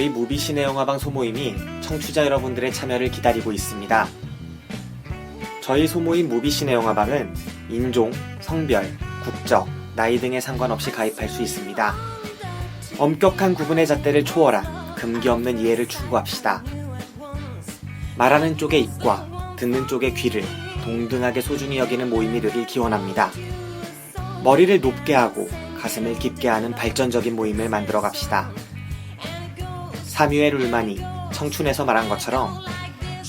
저희 무비시네영화방 소모임이 청취자 여러분들의 참여를 기다리고 있습니다. 저희 소모임 무비시네영화방은 인종, 성별, 국적, 나이 등에 상관없이 가입할 수 있습니다. 엄격한 구분의 잣대를 초월한 금기 없는 이해를 추구합시다. 말하는 쪽의 입과 듣는 쪽의 귀를 동등하게 소중히 여기는 모임이 되길 기원합니다. 머리를 높게 하고 가슴을 깊게 하는 발전적인 모임을 만들어 갑시다. 사뮤엘 울만이 청춘에서 말한 것처럼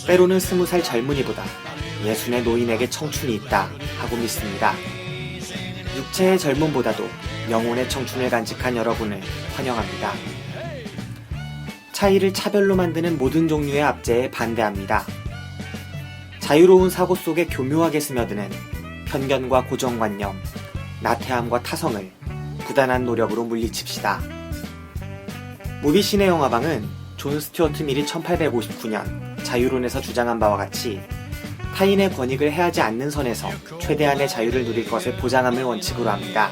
때로는 20살 젊은이보다 60의 노인에게 청춘이 있다 하고 믿습니다. 육체의 젊음보다도 영혼의 청춘을 간직한 여러분을 환영합니다. 차이를 차별로 만드는 모든 종류의 압제에 반대합니다. 자유로운 사고 속에 교묘하게 스며드는 편견과 고정관념, 나태함과 타성을 부단한 노력으로 물리칩시다. 무비시네영화방은 존 스튜어트 밀이 1859년 자유론에서 주장한 바와 같이 타인의 권익을 해하지 않는 선에서 최대한의 자유를 누릴 것을 보장함을 원칙으로 합니다.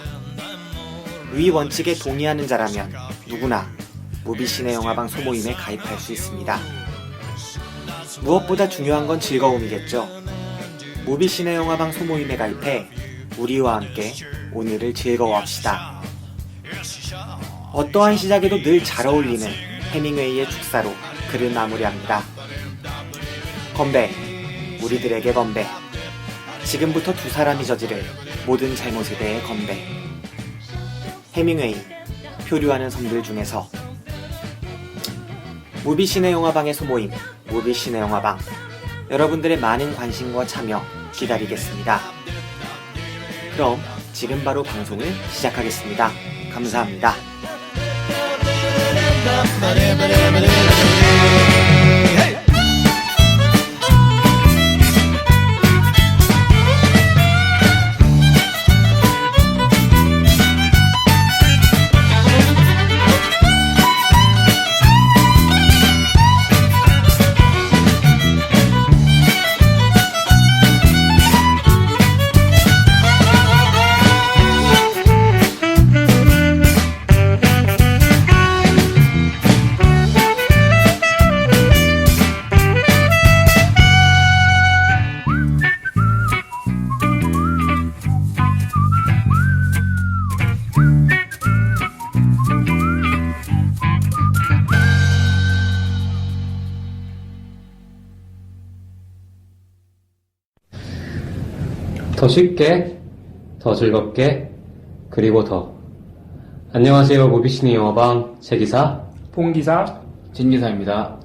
위 원칙에 동의하는 자라면 누구나 무비시네영화방 소모임에 가입할 수 있습니다. 무엇보다 중요한 건 즐거움이겠죠. 무비시네영화방 소모임에 가입해 우리와 함께 오늘을 즐거워합시다. 어떠한 시작에도 늘 잘 어울리는 해밍웨이의 축사로 글을 마무리합니다. 건배, 우리들에게 건배. 지금부터 두 사람이 저지를 모든 잘못에 대해 건배. 해밍웨이, 표류하는 섬들 중에서. 무비시네영화방의 소모임, 무비시네영화방. 여러분들의 많은 관심과 참여 기다리겠습니다. 그럼 지금 바로 방송을 시작하겠습니다. 감사합니다. 더 쉽게, 더 즐겁게, 그리고 더. 안녕하세요. 무비시네 영화방 최기사, 봉기사, 진기사입니다.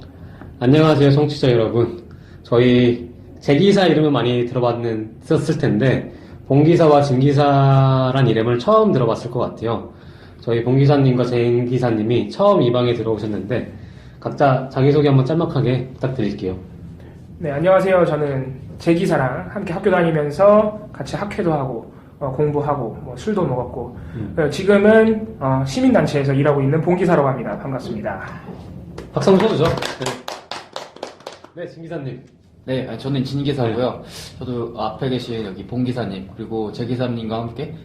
안녕하세요. 청취자 여러분. 저희 제기사 이름은 많이 들어봤을 텐데 봉기사와 진기사란 이름을 처음 들어봤을 것 같아요. 저희 봉기사님과 진기사님이 처음 이 방에 들어오셨는데 각자 자기소개 한번 짤막하게 부탁드릴게요. 네, 안녕하세요. 저는 제기사랑 함께 학교 다니면서 같이 학회도 하고 공부하고 뭐 술도 먹었고 지금은 시민단체에서 일하고 있는 봉기사라고 합니다. 반갑습니다. 박수 한번 쳐주죠. 네, 진기사님. 네, 저는 진기사고요. 저도 앞에 계신 여기 봉기사님 그리고 제기사님과 함께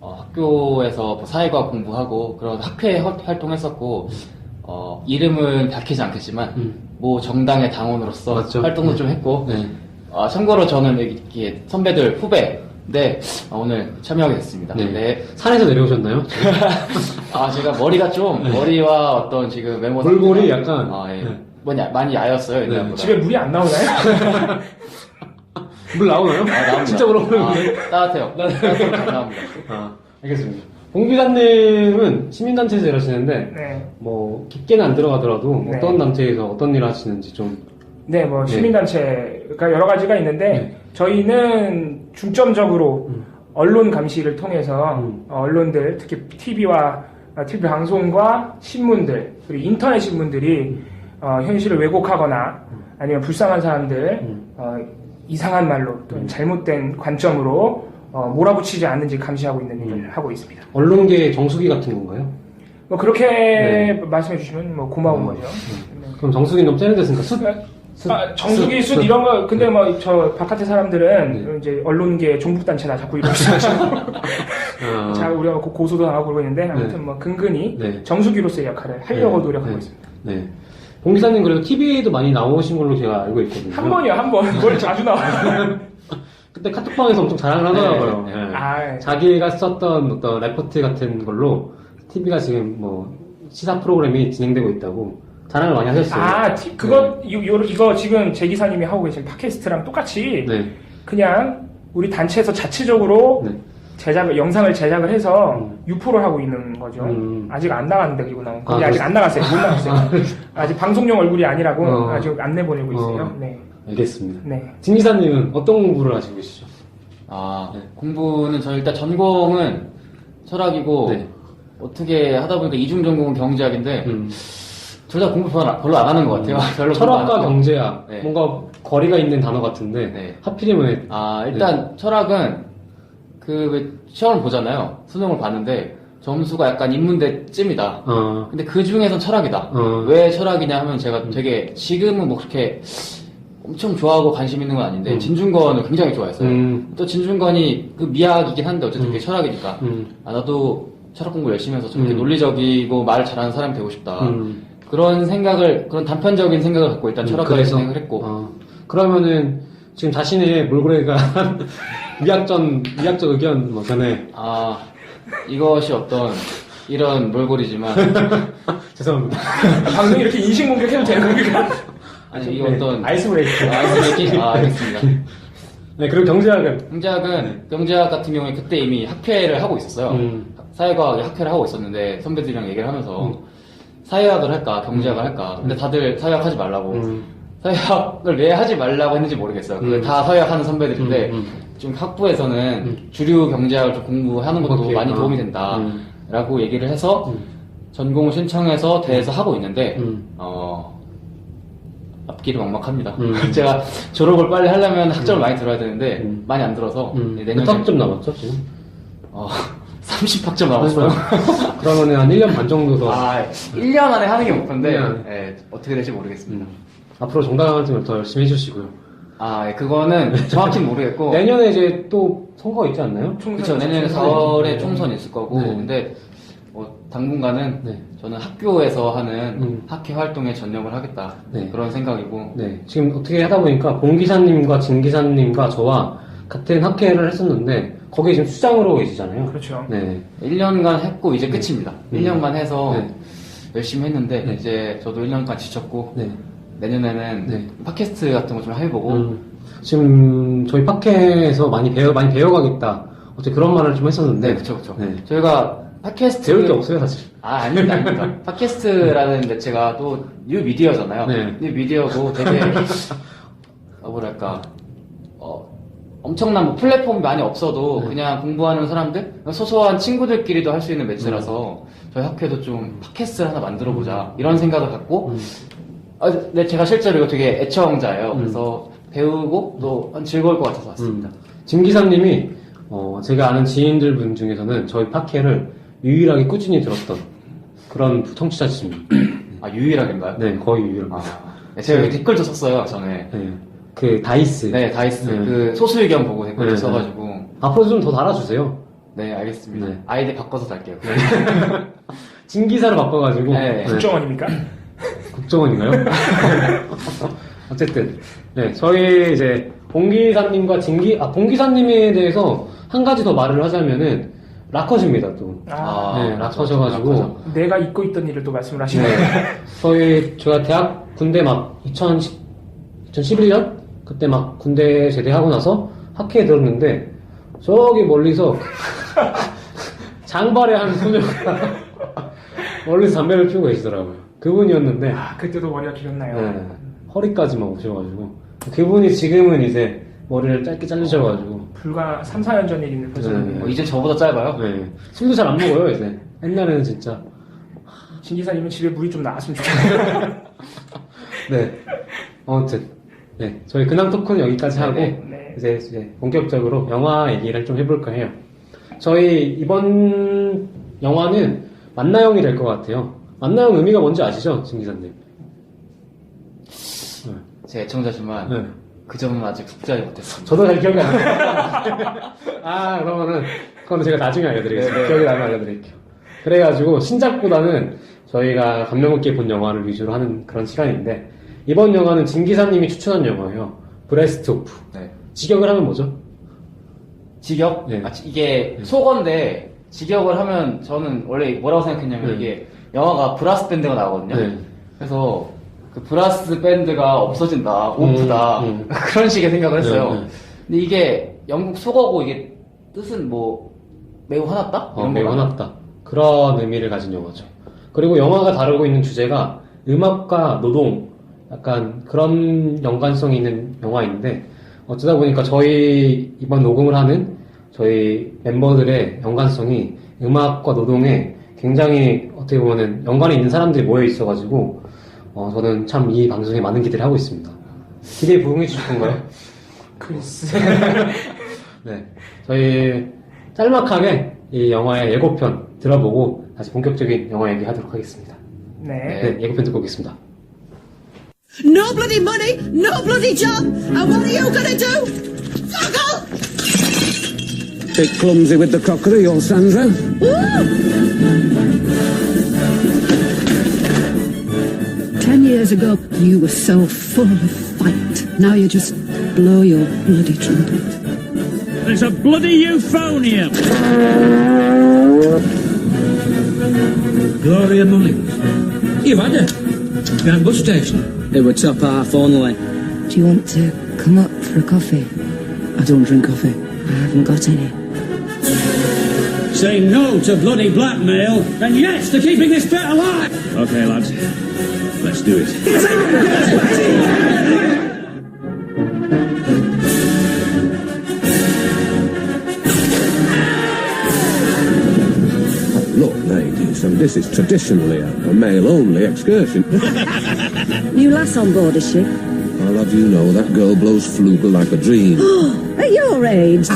학교에서 뭐 사회과학 공부하고 그런 학회 활동했었고 이름은 밝히지 않겠지만 뭐 정당의 당원으로서 맞죠? 활동도 좀 했고 네. 참고로 저는 여기 선배들 후배인데 오늘 참여하게 됐습니다. 네. 네. 산에서 내려오셨나요? 제가 머리가 좀 머리와 어떤 지금 외모 골골이 약간 예. 네. 많이 야였어요. 네. 옛날보다. 집에 물이 안 나오나요? 물 나오나요? 나옵니다. 진짜 물어보는 따뜻해요. 따뜻해요. 감사합니다. 알겠습니다. 봉기사님은 시민단체에서 일하시는데 네. 뭐 깊게는 안 들어가더라도 네. 어떤 단체에서 어떤 일을 하시는지 좀. 네, 뭐 시민단체가 여러 가지가 있는데 네. 저희는 중점적으로 언론 감시를 통해서 언론들, 특히 TV와 TV 방송과 신문들, 그리고 인터넷 신문들이 현실을 왜곡하거나 아니면 불쌍한 사람들 이상한 말로 또는 잘못된 관점으로 몰아붙이지 않는지 감시하고 있는 일을 하고 있습니다. 언론계의 정수기 같은 건가요? 뭐 그렇게 네. 말씀해 주시면 뭐 고마운 거죠. 그럼 정수기 너무 세련됐으니까 정수기 숫 이런 거 근데 뭐 저 바깥의 사람들은 이제 언론계 종북단체다 자꾸 이러고 있어가지고 자 우리가 고소도 나가고 그러고 있는데 아무튼 뭐 근근히 네. 정수기로서의 역할을 하려고 노력하고 있습니다. 네. 봉 기사님 그래도 TV에도 많이 나오신 걸로 제가 알고 있거든요. 한 번이요, 한 번. 뭘 자주 나와요. 그때 카톡방에서 엄청 자랑을 하더라고요. 네, 네. 네. 아, 자기가 썼던 어떤 레포트 같은 걸로 TV가 지금 뭐 시사 프로그램이 진행되고 있다고 자랑을 많이 하셨어요. 아, 이거 지금 제 기사님이 하고 계신 팟캐스트랑 똑같이 네. 그냥 우리 단체에서 자체적으로 네. 영상을 제작을 해서 유포를 하고 있는 거죠. 음. 아직 안 나갔는데, 그리고 거기 아, 아직 안 나갔어요. 못 나갔어요. 아직 방송용 얼굴이 아니라고 어. 아직 안 내보내고 있어요. 네. 알겠습니다. 네. 진 기사님은 어떤 공부를 하시고 계시죠? 아, 공부는 저 일단 전공은 철학이고 네. 어떻게 하다 보니까 이중 전공은 경제학인데 음. 둘 다 공부 별로 안 하는 것 같아요. 별로 공부 안 철학과 하고. 경제학 네. 뭔가 거리가 있는 단어 같은데 네. 하필이면 왜- 아, 일단 철학은 왜 시험을 보잖아요. 수능을 봤는데 점수가 약간 인문대쯤이다. 근데 그 중에선 철학이다. 왜 철학이냐 하면 제가 되게 지금은 뭐 그렇게 엄청 좋아하고 관심 있는 건 아닌데 진중권을 굉장히 좋아했어요. 또 진중권이 그 미학이긴 한데 어쨌든 그게 철학이니까 아, 나도 철학 공부 열심히 해서 저렇게 논리적이고 말 잘하는 사람이 되고 싶다. 그런 단편적인 생각을 갖고 일단 철학과에 진행을 했고. 그러면은 지금 자신의 몰골에가 미학적 의견 뭐 전에 아, 이것이 어떤 이런 몰골이지만 죄송합니다. 방송 이렇게 인신 공격해도 되는 겁니까? 아니 이게 어떤 아이스 브레이크. 알겠습니다. 네, 그리고 경제학은 경제학 같은 경우에 그때 이미 학회를 하고 있었어요. 사회과학의 학회를 하고 있었는데 선배들이랑 얘기를 하면서 사회학을 할까 경제학을 할까. 근데 다들 사회학 하지 말라고. 사회학을 왜 하지 말라고 했는지 모르겠어요. 다 사회학 하는 선배들인데 좀 학부에서는 주류 경제학을 좀 공부하는 것도 오케이. 많이 도움이 된다. 라고 얘기를 해서 전공을 신청해서 대해서 하고 있는데 앞길이 막막합니다. 제가 졸업을 빨리 하려면 학점을 많이 들어야 되는데 많이 안 들어서 몇 학점 남았죠 지금? 30학점 남았어요. 그러면은 한 1년 반 정도 더 1년 안에 하는 게 목표인데 네. 어떻게 될지 모르겠습니다. 앞으로 정당한팀을 더 열심히 해주시고요. 그거는 정확히는 모르겠고 내년에 이제 또 선거가 있지 않나요? 그쵸, 내년에 4월에 총선이 있을 거고 네. 근데 당분간은 네. 저는 학교에서 하는 학회 활동에 전념을 하겠다. 네. 그런 생각이고 네, 지금 어떻게 하다 보니까 봉 기사님과 진 기사님과 저와 같은 학회를 했었는데 거기에 지금 수장으로 계시잖아요. 그렇죠. 네, 1년간 했고 이제 끝입니다. 1년만 해서 네. 열심히 했는데 네. 이제 저도 1년간 지쳤고 네. 내년에는 네. 팟캐스트 같은 거 좀 해보고 지금 저희 학회에서 많이 배워가겠다. 어째 그런 말을 좀 했었는데. 네, 그쵸. 네. 저희가 팟캐스트 배울 게 없어요, 사실. 아닙니다. 팟캐스트라는 매체가 또 뉴 미디어잖아요. 네. 뉴 미디어고 되게 엄청난 플랫폼이 많이 없어도 네. 그냥 공부하는 사람들 소소한 친구들끼리도 할 수 있는 매체라서 저희 학회도 좀 팟캐스트를 하나 만들어보자 이런 생각을 갖고 네, 제가 실제로 이거 되게 애청자예요. 그래서 배우고 또 즐거울 것 같아서 왔습니다. 진 기사님이 제가 아는 지인들 분 중에서는 저희 팟캐를 유일하게 꾸준히 들었던 그런 청취자십니다. 유일하게인가요? 네, 거의 유일합니다. 제가 여기 댓글도 썼어요, 전에. 네, 그 다이스. 네, 다이스. 네. 그 소수 의견 보고 댓글도 네, 써가지고. 앞으로 좀 더 달아주세요. 네, 알겠습니다. 네. 아이디 바꿔서 달게요. 진 기사를 바꿔가지고. 네. 국정원입니까? 국정원인가요? 어쨌든, 네, 저희 이제 봉 기사님과 봉 기사님에 대해서 한 가지 더 말을 하자면은 락커십니다 또. 네, 락커셔가지고. 내가 잊고 있던 일을 또 말씀을 하시네요. 제가 대학 군대 막 2011년? 그때 막 군대 제대하고 나서 학회에 들었는데, 저기 멀리서 장발의 한 소녀가 멀리서 담배를 피우고 계시더라고요. 그분이었는데, 그때도 머리가 길었나요? 네, 허리까지만 오셔가지고. 그분이 지금은 이제 머리를 짧게 자르셔가지고. 불과 3, 4년 전 일인데 벌써. 네. 이제 저보다 짧아요? 네. 술도 잘 안 먹어요, 이제. 옛날에는 진짜. 진 기사님은 집에 물이 좀 나왔으면 좋겠네요. 네. 아무튼. 네. 저희 근황 토크는 여기까지 하고, 네. 이제 본격적으로 영화 얘기를 좀 해볼까 해요. 저희 이번 영화는 만나형이 될 것 같아요. 만나형 의미가 뭔지 아시죠? 진 기사님? 제 애청자지만, 네. 그 점은 아직 숙지하지 못했습니다. 저도 잘 기억이 안 나요. 그거는 제가 나중에 알려드리겠습니다. 네, 네. 기억이 나면 알려드릴게요. 그래가지고, 신작보다는 저희가 감명 깊게 본 영화를 위주로 하는 그런 시간인데 이번 영화는 진 기사님이 추천한 영화예요. 브레스트 오프. 네. 직역을 하면 뭐죠? 직역? 네. 이게 속어인데 직역을 하면 저는 원래 뭐라고 생각했냐면 이게 영화가 브라스 밴드가 나오거든요. 네. 그래서 그 브라스 밴드가 없어진다, 오프다 그런 식의 생각을 했어요. 네. 근데 이게 영국 속어고 이게 뜻은 뭐 매우 화났다? 이런 매우 건가? 화났다. 그런 의미를 가진 영화죠. 그리고 영화가 다루고 있는 주제가 음악과 노동, 약간 그런 연관성이 있는 영화인데 어쩌다 보니까 저희 이번 녹음을 하는 저희 멤버들의 연관성이 음악과 노동에 굉장히 어떻게 보면은 연관이 있는 사람들이 모여 있어가지고 저는 참 이 방송에 많은 기대를 하고 있습니다. 기대 부응해 주실 건가요? 글쎄. 네, 저희 짤막하게 이 영화의 예고편 들어보고 다시 본격적인 영화 얘기하도록 하겠습니다. 네. 네, 예고편 듣고 오겠습니다. No bloody money, no bloody job, and what are you gonna do? Fuck off! Bit clumsy with the crockery, old Sandra. 10 years ago, you were so full of fight. Now you just blow your bloody trumpet. There's a bloody euphonium! Gloria Mullins. You've had her. Down bus station. It were top half only. Do you want to come up for a coffee? I don't drink coffee. I haven't got any. Say no to bloody blackmail, and yes to keeping this bit alive! Okay, lads. Let's do it. Look, ladies, this is traditionally a male-only excursion. New lass on board, is she? I'll have you know that girl blows flugel like a dream. At your age?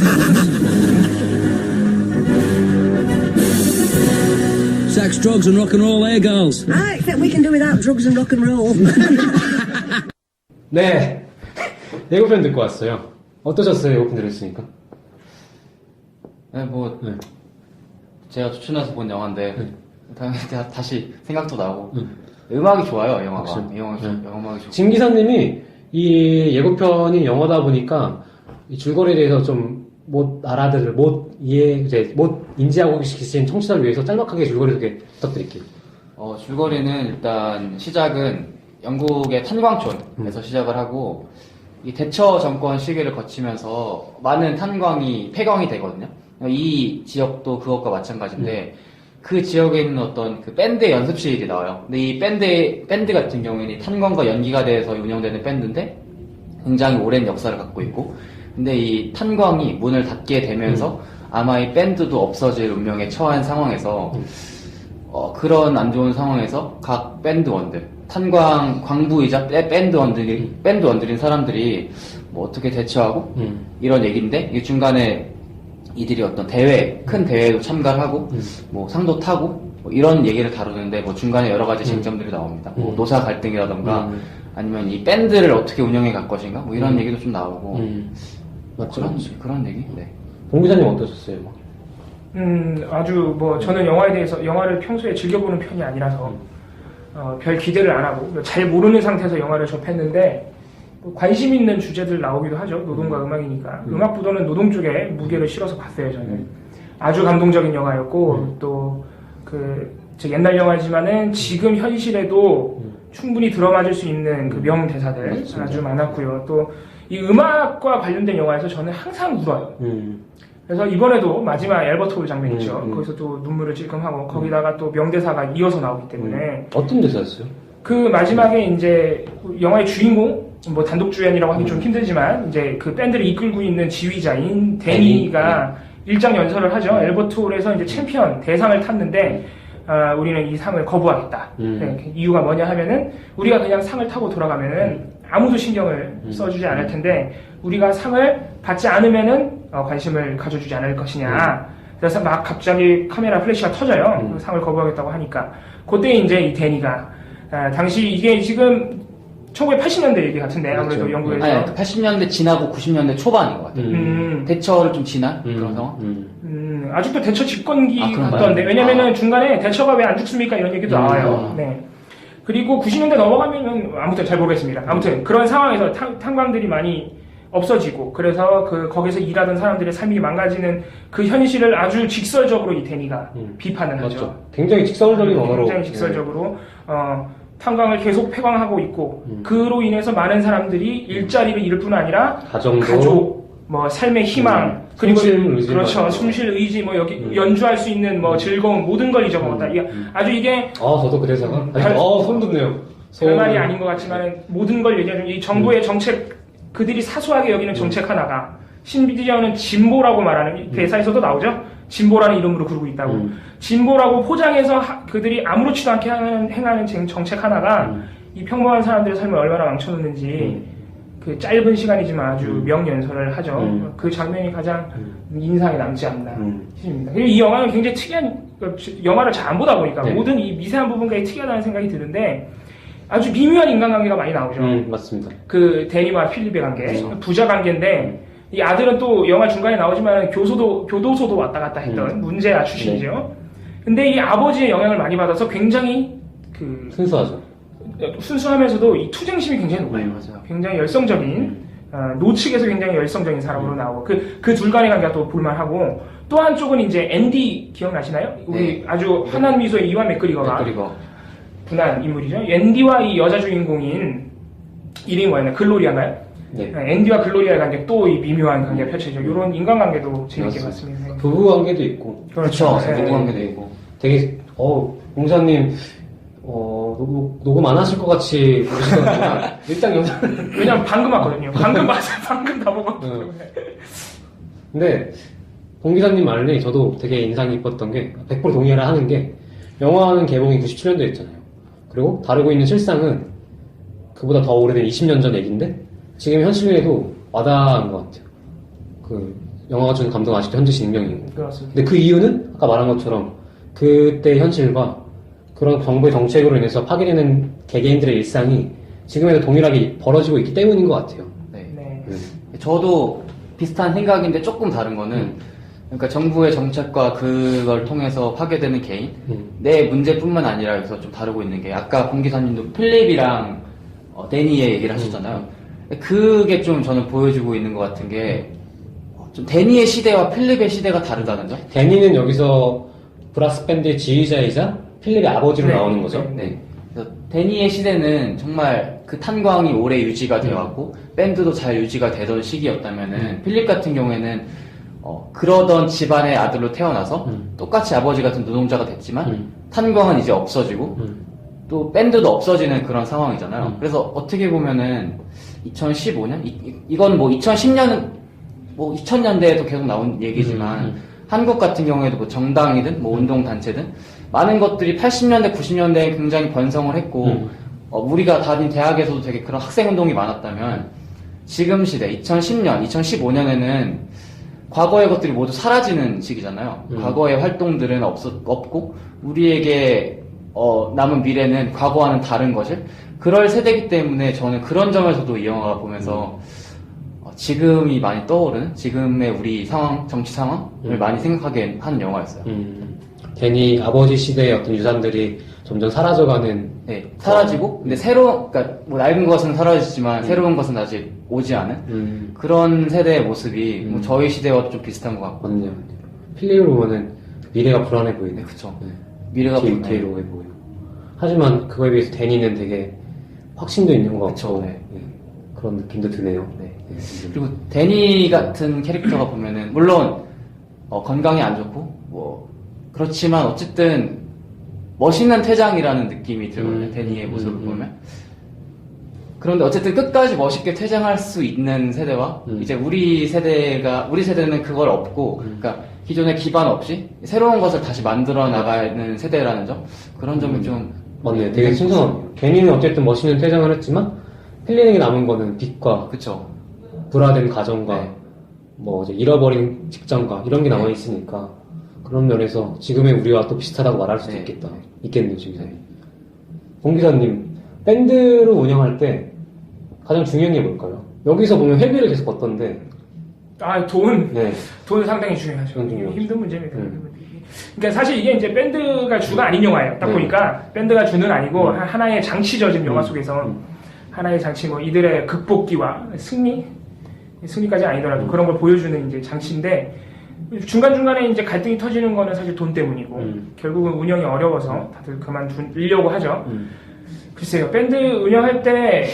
Sex, drugs, and rock and roll, eh, girls? I expect we can do without drugs and rock and roll. 네, 예고편 듣고 왔어요. 어떠셨어요? 예고편 들으시니까? 네, 뭐 네. 제가 추천해서 본 영화인데 당연히 다시 생각도 나고 음악이 좋아요. 영화가. 그렇죠. 음악이 좋고. 진 기사님이 이 예고편이 영화다 보니까 이 줄거리에 대해서 좀 못 알아들을, 못 인지하고 계신 청취자를 위해서 짤막하게 줄거리 소개 부탁드릴게요. 줄거리는 일단 시작은 영국의 탄광촌에서 시작을 하고 이 대처 정권 시기를 거치면서 많은 탄광이 폐광이 되거든요. 이 지역도 그것과 마찬가지인데 그 지역에 있는 어떤 그 밴드 연습실이 나와요. 근데 이 밴드 같은 경우에는 탄광과 연기가 돼서 운영되는 밴드인데 굉장히 오랜 역사를 갖고 있고 근데 이 탄광이 문을 닫게 되면서 아마 이 밴드도 없어질 운명에 처한 상황에서 그런 안 좋은 상황에서 각 밴드원들 탄광 광부이자 밴드원들인 사람들이 뭐 어떻게 대처하고 이런 얘기인데 이 중간에 이들이 어떤 큰 대회에도 참가를 하고 뭐 상도 타고 뭐 이런 얘기를 다루는데 뭐 중간에 여러 가지 쟁점들이 나옵니다. 뭐 노사 갈등이라던가 아니면 이 밴드를 어떻게 운영해 갈 것인가 뭐 이런 얘기도 좀 나오고 맞죠? 그런 얘기. 네. 봉 기자님 어떠셨어요? 아주 뭐 저는 영화에 대해서 영화를 평소에 즐겨보는 편이 아니라서 별 기대를 안 하고 잘 모르는 상태에서 영화를 접했는데 뭐 관심 있는 주제들 나오기도 하죠. 노동과 음악이니까. 음악보다는 노동 쪽에 무게를 실어서 봤어요. 저는 아주 감동적인 영화였고 또 제 옛날 영화지만은 지금 현실에도 충분히 들어맞을 수 있는 그 명대사들 맞습니다. 아주 많았고요. 또 이 음악과 관련된 영화에서 저는 항상 울어요. 그래서 이번에도 마지막 엘버트 홀 장면 있죠. 거기서 또 눈물을 찔끔하고 거기다가 또 명대사가 이어서 나오기 때문에 어떤 대사였어요? 그 마지막에 이제 영화의 주인공 뭐 단독 주연이라고 하기 좀 힘들지만 이제 그 밴드를 이끌고 있는 지휘자인 데니가 일장 연설을 하죠. 엘버트 홀에서 이제 챔피언 대상을 탔는데 우리는 이 상을 거부하겠다. 네, 이유가 뭐냐 하면은 우리가 그냥 상을 타고 돌아가면은 아무도 신경을 써주지 않을 텐데 우리가 상을 받지 않으면은 관심을 가져주지 않을 것이냐. 그래서 막 갑자기 카메라 플래시가 터져요. 그 상을 거부하겠다고 하니까 그때 이제 이 데니가 당시 이게 지금 1980년대 얘기 같은데 아무래도 그렇죠. 영국에서 아니, 80년대 지나고 90년대 초반인 것 같아요. 대처를 좀 지난 그런 상황? 네, 아직도 대처 집권기 아, 그런가요? 같던데 왜냐면은 중간에 대처가 왜 안 죽습니까 이런 얘기도 나와요. 네. 그리고 90년대 넘어가면은 아무튼 잘 모르겠습니다. 아무튼 그런 상황에서 탄광들이 많이 없어지고 그래서 거기서 일하던 사람들의 삶이 망가지는 그 현실을 아주 직설적으로 이 데니가 비판을 하죠. 맞죠. 굉장히 직설적인 언어로. 굉장히 직설적으로 탄광을 계속 폐광하고 있고 그로 인해서 많은 사람들이 일자리를 잃을 뿐 아니라 가정도, 가족, 뭐 삶의 희망 그리고 숨쉴 의지 그렇죠 말고. 숨쉴 의지 뭐 여기 연주할 수 있는 뭐 즐거움 모든 걸 잊어먹었다. 이게 아주 이게 저도 그 대사가 소름 돋네요. 별말이 아닌 것 같지만 모든 걸 얘기하는 이 정부의 정책 그들이 사소하게 여기는 정책 하나가 신비디어는 진보라고 말하는 대사에서도 나오죠. 진보라는 이름으로 그러고 있다고. 진보라고 포장해서 그들이 아무렇지도 않게 행하는 정책 하나가 이 평범한 사람들의 삶을 얼마나 망쳐놓는지 그 짧은 시간이지만 아주 명연설을 하죠. 그 장면이 가장 인상에 남지 않나 싶습니다. 그리고 이 영화는 굉장히 특이한 영화를 잘 안 보다 보니까 네. 모든 이 미세한 부분까지 특이하다는 생각이 드는데 아주 미묘한 인간관계가 많이 나오죠. 맞습니다. 그 데니와 필립의 관계, 그렇죠. 부자 관계인데 이 아들은 또 영화 중간에 나오지만 교도소도 왔다 갔다 했던 문제아 출신이죠. 근데 이 아버지의 영향을 많이 받아서 굉장히 순수하죠. 순수하면서도 이 투쟁심이 굉장히 높아요. 맞아요. 굉장히 열성적인 노측에서 굉장히 열성적인 사람으로 나오고 그 둘 간의 관계가 또 볼만하고 또 한쪽은 이제 앤디 기억나시나요? 우리 아주 환한 미소의 이완 맥그리거가 분한 인물이죠. 앤디와 이 여자 주인공인 이름이 뭐였나? 글로리아인가요? 네. 앤디와 글로리아의 관계 또 이 미묘한 관계가 펼쳐져. 이런 인간관계도 재밌게 봤습니다. 부부 관계도 있고. 그렇죠. 네. 부부 관계도 있고. 되게 공사님 녹음 안 하실 것 같이 보시더라고요. 일단 영상. 왜냐면 방금 왔거든요. 방금 봤어요. 방금 다 보고. 근데 봉 기사님 말에 저도 되게 인상 깊었던 게 100% 동의를 하는 게 영화는 개봉이 97년도에 했잖아요. 그리고 다루고 있는 실상은 그보다 더 오래된 20년 전 얘기인데 지금 현실에도 와닿은 것 같아요. 그 영화가 주는 감동은 아직도 현재 진명이고. 그렇습니다. 근데 그 이유는 아까 말한 것처럼 그때 현실과 그런 정부의 정책으로 인해서 파괴되는 개개인들의 일상이 지금에도 동일하게 벌어지고 있기 때문인 것 같아요. 네. 저도 비슷한 생각인데 조금 다른 거는 그러니까 정부의 정책과 그걸 통해서 파괴되는 개인 내 문제뿐만 아니라 여기서 좀 다루고 있는 게 아까 봉 기사님도 필립이랑 데니의 얘기를 하셨잖아요. 그게 좀 저는 보여주고 있는 것 같은 게 좀 데니의 시대와 필립의 시대가 다르다는 점. 데니는 여기서 브라스 밴드의 지휘자이자 필립의 아버지로 나오는 거죠. 네. 그래서 데니의 시대는 정말 그 탄광이 오래 유지가 되어 왔고 밴드도 잘 유지가 되던 시기였다면은 필립 같은 경우에는 그러던 집안의 아들로 태어나서 똑같이 아버지 같은 노동자가 됐지만 탄광은 이제 없어지고 또 밴드도 없어지는 그런 상황이잖아요. 그래서 어떻게 보면은 2015년 이건 뭐 2010년 뭐 2000년대에도 계속 나온 얘기지만 한국 같은 경우에도 뭐 정당이든 뭐 운동단체든 많은 것들이 80년대 90년대에 굉장히 번성을 했고 우리가 다닌 대학에서도 되게 그런 학생운동이 많았다면 지금 시대 2010년 2015년에는 과거의 것들이 모두 사라지는 시기잖아요. 과거의 활동들은 없고 우리에게 남은 미래는 과거와는 다른 것을 그럴 세대이기 때문에 저는 그런 점에서도 이 영화가 보면서 지금이 많이 떠오르는 지금의 우리 상황, 정치 상황을 많이 생각하게 하는 영화였어요. 데니 아버지 시대의 어떤 유산들이 점점 사라져가는. 네, 사라지고 근데 그러니까 뭐 낡은 것은 사라지지만 새로운 것은 아직 오지 않은 그런 세대의 모습이 뭐 저희 시대와 좀 비슷한 것 같고. 맞네요. 필립을 보면은 미래가 불안해 보이네. 네, 그쵸. 미래가 불안해. 뒤로해 보여. 하지만 그거에 비해서 데니는 되게 확신도 있는 것 같고. 그쵸, 네. 그런 느낌도 드네요. 네. 그리고 데니 같은 캐릭터가 보면은 물론 건강이 안 좋고 뭐 그렇지만 어쨌든 멋있는 퇴장이라는 느낌이 들거든요. 데니의 모습을 보면. 그런데 어쨌든 끝까지 멋있게 퇴장할 수 있는 세대와 이제 우리 세대는 그걸 없고 그러니까 기존의 기반 없이 새로운 것을 다시 만들어 나가는 세대라는 점 그런 점이 좀 맞네. 되게 신선하네요. 데니는 어쨌든 멋있는 퇴장을 했지만 필립에게 남은 거는 빚과 그쵸. 불화된 가정과 네. 뭐 이제 잃어버린 직장과 이런 게 남아 있으니까 그런 면에서 지금의 우리와 또 비슷하다고 말할 수도 네. 있겠네요, 지금. 봉 기사님, 밴드를 운영할 때 가장 중요한 게 뭘까요? 여기서 보면 회비를 계속 걷던데 돈. 네. 돈 상당히 중요하죠. 돈 중요하죠. 힘든 문제입니다. 힘든 문제. 그러니까 사실 이게 이제 밴드가 주가 아닌 영화예요. 딱 보니까 밴드가 주는 아니고 하나의 장치죠. 지금 영화 속에서 하나의 장치, 뭐 이들의 극복기와 승리까지 아니더라도 그런 걸 보여주는 이제 장치인데 중간중간에 이제 갈등이 터지는 거는 사실 돈 때문이고 결국은 운영이 어려워서 다들 그만두려고 하죠. 글쎄요, 밴드 운영할 때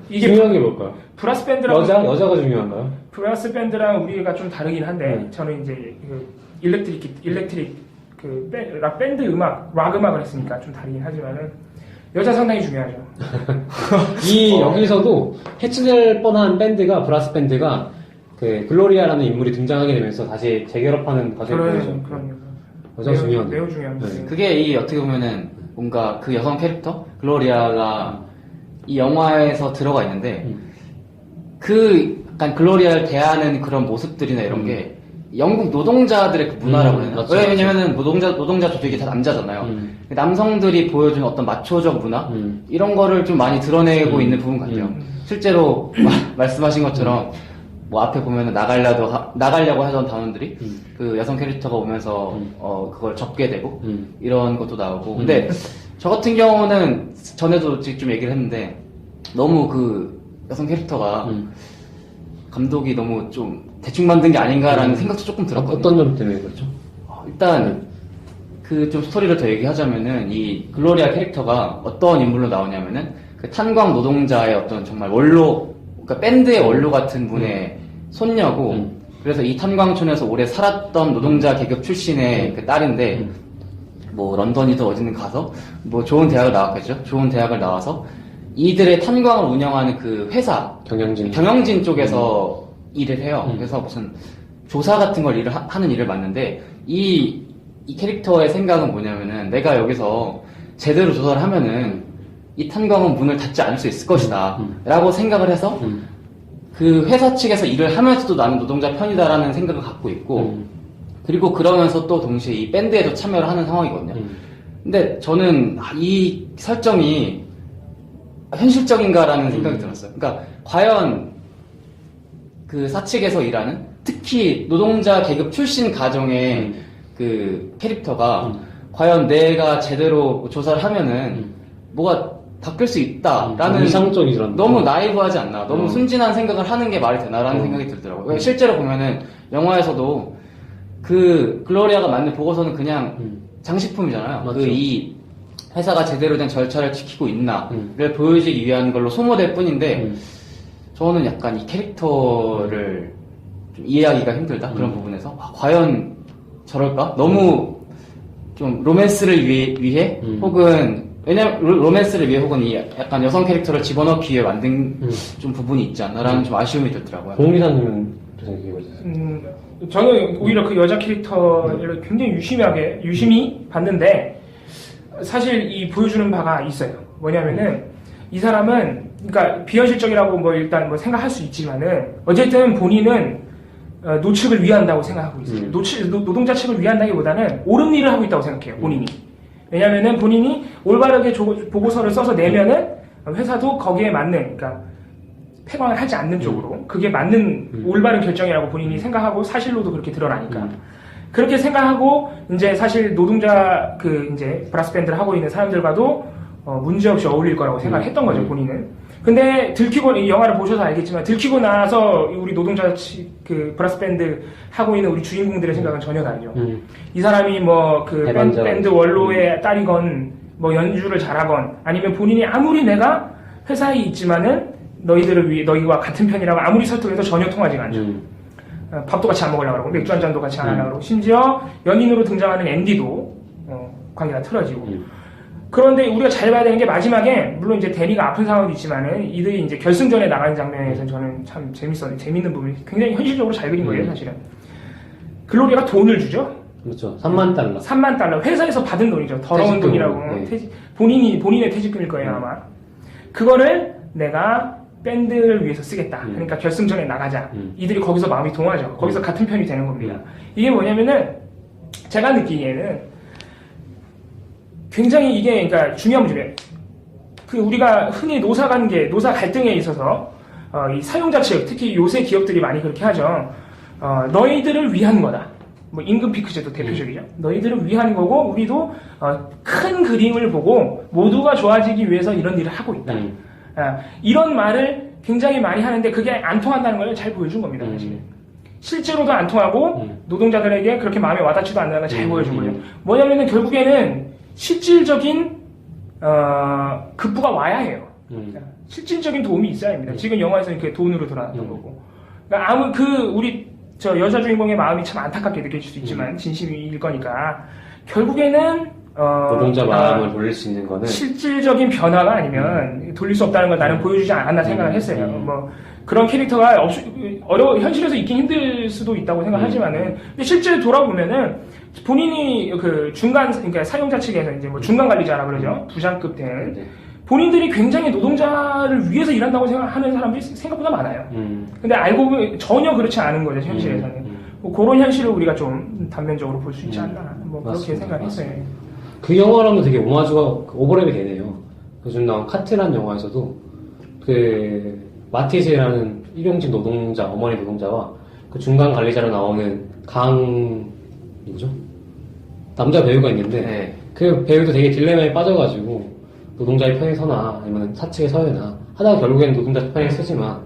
이게 중요한 게 뭘까요? 브라스 밴드라고 여자가 중요한가요? 브라스 밴드랑 우리가 좀 다르긴 한데 저는 이제 그 일렉트릭 그 밴드 음악, 락 음악을 했으니까 좀 다르긴 하지만은 여자 상당히 중요하죠. 여기서도 해체될 뻔한 밴드가 브라스 밴드가 그 글로리아라는 인물이 등장하게 되면서 다시 재결합하는 과정이 보이죠. 그럼요. 여자 중요한. 매우 중요합니다. 네. 그게 이 어떻게 보면은 뭔가 그 여성 캐릭터 글로리아가 이 영화에서 들어가 있는데 그 약간 글로리아를 대하는 그런 모습들이나 이런 게 영국 노동자들의 그 문화라고 해야 되나? 왜냐면은 노동자들도 이게 다 남자잖아요. 남성들이 보여주는 어떤 마초적 문화 이런 거를 좀 많이 드러내고 있는 부분 같아요. 실제로 말씀하신 것처럼 뭐 앞에 보면은 나가려고 하던 단원들이 그 여성 캐릭터가 오면서 그걸 접게 되고 이런 것도 나오고. 근데 저 같은 경우는 전에도 좀 얘기를 했는데 너무 그 여성 캐릭터가 감독이 너무 좀 대충 만든 게 아닌가라는 생각도 조금 들었거든요. 어떤 점 때문에 그렇죠? 일단 그 좀 스토리를 더 얘기하자면은 이 글로리아 캐릭터가 어떤 인물로 나오냐면은 그 탄광 노동자의 어떤 정말 원로, 그러니까 밴드의 원로 같은 분의 손녀고 그래서 이 탄광촌에서 오래 살았던 노동자 계급 출신의 그 딸인데 뭐 런던이든 어디든 가서 뭐 좋은 대학을 나왔겠죠. 좋은 대학을 나와서 이들의 탄광을 운영하는 그 회사 경영진 쪽에서 일을 해요. 그래서 무슨 조사 같은 걸 하는 일을 맡는데 이 캐릭터의 생각은 뭐냐면은 내가 여기서 제대로 조사를 하면은 이 탄광은 문을 닫지 않을 수 있을 것이다 라고 생각을 해서 그 회사 측에서 일을 하면서도 나는 노동자 편이다라는 생각을 갖고 있고 그리고 그러면서 또 동시에 이 밴드에도 참여를 하는 상황이거든요. 근데 저는 이 설정이 현실적인가라는 생각이 들었어요. 그러니까 과연 그 사측에서 일하는 특히 노동자 계급 출신 가정의 그 캐릭터가 과연 내가 제대로 조사를 하면은 뭐가 바뀔 수 있다라는 이상적이잖아. 너무 나이브하지 않나, 너무 순진한 생각을 하는 게 말이 되나라는 생각이 들더라고요. 실제로 보면은 영화에서도 그 글로리아가 만든 보고서는 그냥 장식품이잖아요. 그 이 회사가 제대로 된 절차를 지키고 있나를 보여주기 위한 걸로 소모될 뿐인데 저는 약간 이 캐릭터를 좀 이해하기가 힘들다 그런 부분에서 과연 저럴까? 너무 좀 로맨스를 위해 혹은 왜냐면 로맨스를 위해 혹은 이 약간 여성 캐릭터를 집어넣기 위해 만든 좀 부분이 있지 않나라는 좀 아쉬움이 들더라고요. 공기사님은 어떻게 생각해보세요? 저는 오히려 그 여자 캐릭터를 굉장히 유심히 봤는데 사실 이 보여주는 바가 있어요. 뭐냐면은 이 사람은 그러니까 비현실적이라고 뭐 일단 뭐 생각할 수 있지만은 어쨌든 본인은 노측을 위한다고 생각하고 있어요. 노동자 측을 위한다기보다는 옳은 일을 하고 있다고 생각해요. 본인이. 왜냐면은 본인이 올바르게 보고서를 써서 내면은 회사도 거기에 맞는, 그러니까 폐광을 하지 않는 쪽으로 그게 맞는 올바른 결정이라고 본인이 생각하고 사실로도 그렇게 드러나니까 그렇게 생각하고 이제 사실 노동자 그 이제 브라스 밴드를 하고 있는 사람들과도 문제없이 어울릴 거라고 생각했던 거죠, 본인은. 근데 들키고, 이 영화를 보셔서 알겠지만 들키고 나서 우리 노동자 그 브라스 밴드 하고 있는 우리 주인공들의 생각은 전혀 다르죠. 이 사람이 뭐 그 밴드 원로의 딸이건 뭐 연주를 잘하건 아니면 본인이 아무리 내가 회사에 있지만은 너희와 같은 편이라고 아무리 설득해도 전혀 통하지가 않죠. 밥도 같이 안 먹으려고 그러고 맥주 한 잔도 같이 안 하려고 그러고 심지어 연인으로 등장하는 앤디도 관계가 틀어지고 그런데 우리가 잘 봐야 되는 게 마지막에 물론 이제 데니가 아픈 상황도 있지만은 이들이 이제 결승전에 나가는 장면에서는 저는 참 재밌는 부분이 굉장히 현실적으로 잘 그린 거예요, 사실은. 글로리아가 돈을 주죠. 그렇죠. 3만 달러. 3만 달러. 회사에서 받은 돈이죠. 더러운 돈이라고. 네. 본인의 퇴직금일 거예요, 아마. 그거를 내가 밴드를 위해서 쓰겠다. 그러니까 결승전에 나가자. 이들이 거기서 마음이 동하죠. 거기서 같은 편이 되는 겁니다. 이게 뭐냐면은 제가 느끼기에는 굉장히 이게 그러니까 중요한 문제예요. 그 우리가 흔히 노사 갈등에 있어서 이 사용자 측, 특히 요새 기업들이 많이 그렇게 하죠. 너희들을 위한 거다. 뭐 임금 피크제도 대표적이죠. 너희들을 위한 거고 우리도 큰 그림을 보고 모두가 좋아지기 위해서 이런 일을 하고 있다. 이런 말을 굉장히 많이 하는데 그게 안 통한다는 걸 잘 보여준 겁니다. 사실. 실제로도 안 통하고 노동자들에게 그렇게 마음에 와닿지도 않는 걸 잘 보여준 거예요. 뭐냐면은 결국에는 실질적인 급부가 와야 해요. 실질적인 도움이 있어야 합니다. 지금 영화에서 이렇게 돈으로 돌아왔던 거고. 그러니까 우리 저 여자 주인공의 마음이 참 안타깝게 느껴질 수 있지만 진심일 거니까 결국에는 노동자 마음을 돌릴 수 있는 거는 실질적인 변화가 아니면 돌릴 수 없다는 걸 나는 보여주지 않았나 생각을 했어요. 뭐 그런 캐릭터가 현실에서 있긴 힘들 수도 있다고 생각하지만은 근데 실제 돌아보면은 본인이 그 그러니까 사용자 측에서 이제 뭐 중간 관리자라 그러죠. 부장급 된 본인들이 굉장히 노동자를 위해서 일한다고 생각하는 사람들이 생각보다 많아요. 근데 알고 보면 전혀 그렇지 않은 거죠, 현실에서는. 뭐 그런 현실을 우리가 좀 단면적으로 볼 수 있지 않나. 뭐 그렇게 생각했어요. 그 영화랑도 되게 오마주가 오버랩이 되네요. 요즘 나온 카트란 영화에서도 그 마티즈라는 일용직 노동자, 어머니 노동자와 그 중간 관리자로 나오는 강이죠? 남자 배우가 있는데 그 배우도 되게 딜레마에 빠져가지고 노동자의 편에 서나 아니면 사측에 서야나 하다가 결국에는 노동자 편에 서지만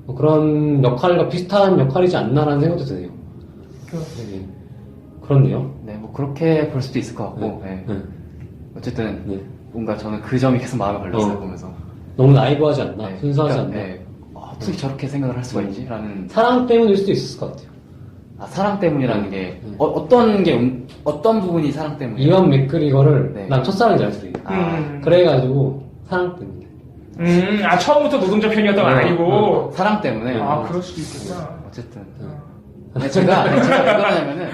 뭐 그런 역할과 비슷한 역할이지 않나라는 생각도 드네요. 네. 그렇네요. 네, 뭐 그렇게 볼 수도 있을 것 같고 어쨌든 뭔가 저는 그 점이 계속 마음에 걸렸어요. 보면서 너무 나이브하지 않나? 순수하지 않나? 어떻게 저렇게 생각을 할 수가 있지? 라는 사랑 때문일 수도 있을 것 같아요. 사랑 때문이라는 게 어떤 부분이 사랑 때문이에요? 이완 맥그리거를 난 첫사랑인 줄 알았어요. 그래가지고 사랑 때문에. 처음부터 노동자 편이었던 건 아니고 사랑 때문에. 그럴 수도 있겠다. 어쨌든 제가 왜 그러냐면은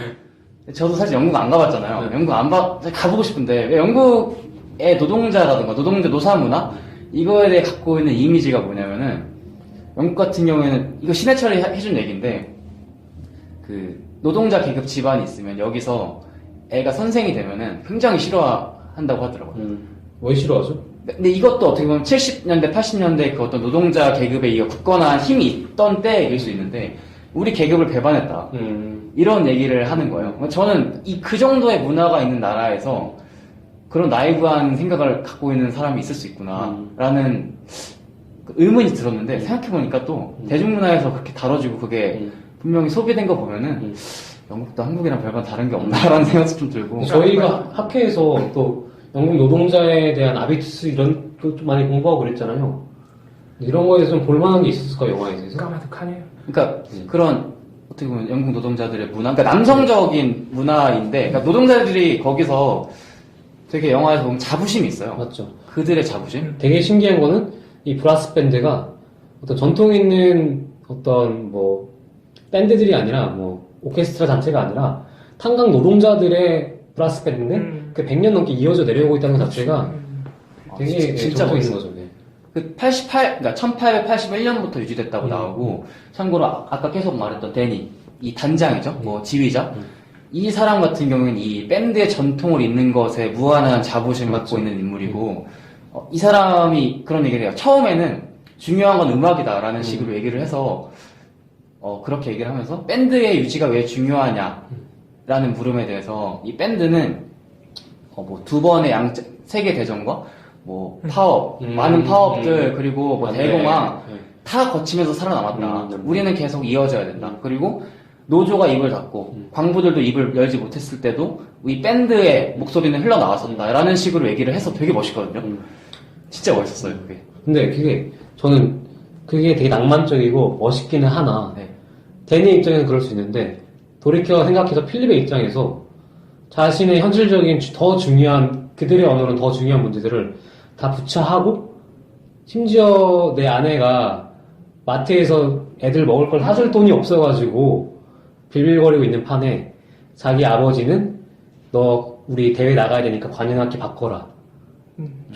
저도 사실 영국 안 가봤잖아요. 영국 가보고 싶은데 왜 영국의 노동자라든가 노사 문화 이거에 대해 갖고 있는 이미지가 뭐냐면은 영국 같은 경우에는 이거 신해철이 해준 얘기인데 그 노동자 계급 집안이 있으면 여기서 애가 선생이 되면은 굉장히 싫어한다고 하더라고요. 왜 싫어하죠? 근데 이것도 어떻게 보면 70년대, 80년대 그 어떤 노동자 계급의 이 굳건한 힘이 있던 때일 수 있는데 우리 계급을 배반했다. 이런 얘기를 하는 거예요. 저는 그 정도의 문화가 있는 나라에서 그런 나이브한 생각을 갖고 있는 사람이 있을 수 있구나 라는 의문이 들었는데 생각해보니까 또 대중문화에서 그렇게 다뤄지고 그게 분명히 소비된 거 보면은 영국도 한국이랑 별반 다른 게 없나라는 생각도 좀 들고 저희가 학회에서 또 영국 노동자에 대한 아비투스 이런 거 좀 많이 공부하고 그랬잖아요. 이런 거에 대해서 좀 볼만한 게 있었을까 영화에 대해서? 까마득하네요. 그러니까 그런 어떻게 보면 영국 노동자들의 문화, 그러니까 남성적인 문화인데 그러니까 노동자들이 거기서 되게 영화에서 보면 자부심이 있어요. 맞죠. 그들의 자부심? 되게 신기한 거는 이 브라스 밴드가 어떤 전통 있는 어떤 뭐 밴드들이 아니라 뭐 오케스트라 자체가 아니라 탄광 노동자들의 브라스 밴드인데 그 100년 넘게 이어져 내려오고 있다는 것 자체가 되게 진짜 전통 있는 거죠. 네. 그 그러니까 1881년부터 유지됐다고 나오고 참고로 아까 계속 말했던 데니 이 단장이죠, 뭐 지휘자 이 사람 같은 경우는 이 밴드의 전통을 잇는 것에 무한한 자부심을 갖고 있는 인물이고 이 사람이 그런 얘기를 해요. 처음에는 중요한 건 음악이다라는 식으로 얘기를 해서 그렇게 얘기를 하면서 밴드의 유지가 왜 중요하냐라는 물음에 대해서 이 밴드는 뭐 2번의 세계 대전과 뭐 파업, 많은 파업들 그리고 뭐 대공황 다 거치면서 살아남았다. 우리는 계속 이어져야 된다. 그리고 노조가 입을 닫고 광부들도 입을 열지 못했을 때도 이 밴드의 목소리는 흘러나왔었다라는 식으로 얘기를 해서 되게 멋있거든요. 진짜 멋있었어요, 그게. 근데 저는 그게 되게 낭만적이고 멋있기는 하나 데니 입장에서는 그럴 수 있는데 돌이켜 생각해서 필립의 입장에서 자신의 현실적인 더 중요한 그들의 언어는 더 중요한 문제들을 다 부차하고 심지어 내 아내가 마트에서 애들 먹을 걸 사줄 돈이 없어가지고 빌빌거리고 있는 판에 자기 아버지는 너 우리 대회 나가야 되니까 관현악기 바꿔라.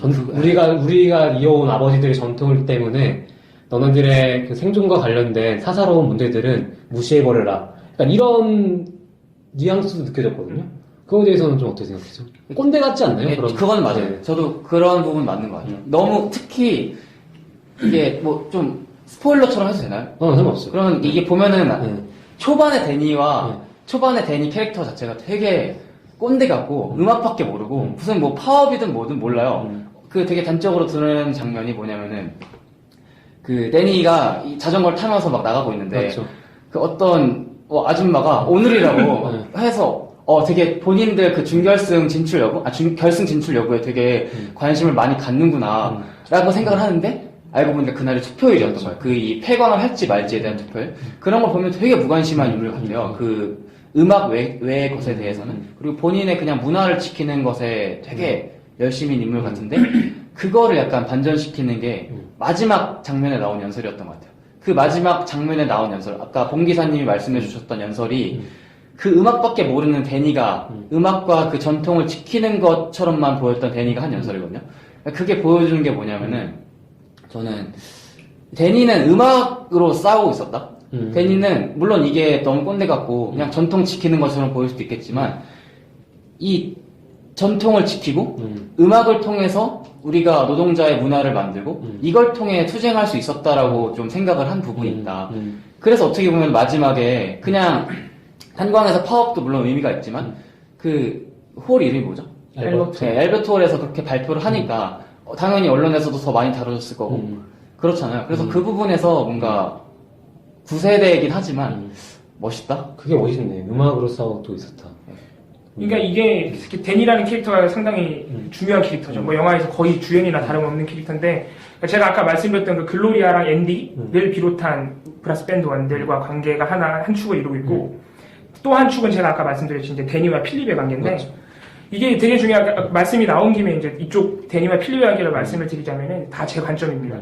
우리가 이어온 아버지들의 전통 때문에 너네들의 그 생존과 관련된 사사로운 문제들은 무시해버려라. 그러니까 이런 뉘앙스도 느껴졌거든요. 그거에 대해서는 좀 어떻게 생각하세요? 꼰대 같지 않나요? 그건 맞아요. 저도 그런 부분 맞는 것 같아요. 너무 특히 이게 뭐 좀 스포일러처럼 해도 되나요? 상관없어요. 그러면 이게 보면은 네. 초반의 데니와 네. 초반의 데니 캐릭터 자체가 되게 꼰대 같고 음악밖에 모르고 무슨 뭐 파업이든 뭐든 몰라요. 그 되게 단적으로 드러나는 장면이 뭐냐면은 그 데니가 이 자전거를 타면서 막 나가고 있는데 그렇죠. 그 어떤 아줌마가 오늘이라고 해서 되게 본인들 그 준결승 진출 여부, 결승 진출 여부에 되게 관심을 많이 갖는구나 라고 생각을 하는데 알고 보니까 그날이 투표일이었던 거예요. 그 이 폐광을 할지 말지에 대한 투표일. 그런 걸 보면 되게 무관심한 인물 같아요. 그 음악 외의 것에 대해서는. 그리고 본인의 그냥 문화를 지키는 것에 되게 열심인 인물 같은데 그거를 약간 반전시키는 게 마지막 장면에 나온 연설이었던 것 같아요. 그 마지막 장면에 나온 연설, 아까 봉 기사님이 말씀해 주셨던 연설이 그 음악밖에 모르는 데니가 음악과 그 전통을 지키는 것처럼만 보였던 데니가 한 연설이거든요. 그게 보여주는 게 뭐냐면은 저는 데니는 음악으로 싸우고 있었다. 데니는 물론 이게 너무 꼰대 같고 그냥 전통 지키는 것처럼 보일 수도 있겠지만 이 전통을 지키고 음악을 통해서 우리가 노동자의 문화를 만들고 이걸 통해 투쟁할 수 있었다라고 좀 생각을 한 부분이 있다. 그래서 어떻게 보면 마지막에 그냥 한광에서 파업도 물론 의미가 있지만 그 홀 이름이 뭐죠? 앨버트. 네, 앨버트 홀에서 그렇게 발표를 하니까 당연히 언론에서도 더 많이 다뤄졌을 거고 그렇잖아요. 그래서 그 부분에서 뭔가 구세대이긴 하지만 멋있다? 그게 멋있네. 음악으로 싸우고 있었다. 그러니까 이게 특히 데니라는 캐릭터가 상당히 중요한 캐릭터죠. 뭐 영화에서 거의 주연이나 다름없는 캐릭터인데 제가 아까 말씀드렸던 그 글로리아랑 앤디를 비롯한 브라스 밴드원들과 관계가 한 축을 이루고 있고 또 한 축은 제가 아까 말씀드렸듯이 이제 데니와 필립의 관계인데 그렇죠. 이게 되게 중요한 말씀이 나온 김에 이제 이쪽 데니와 필립의 관계를 말씀을 드리자면은 다 제 관점입니다.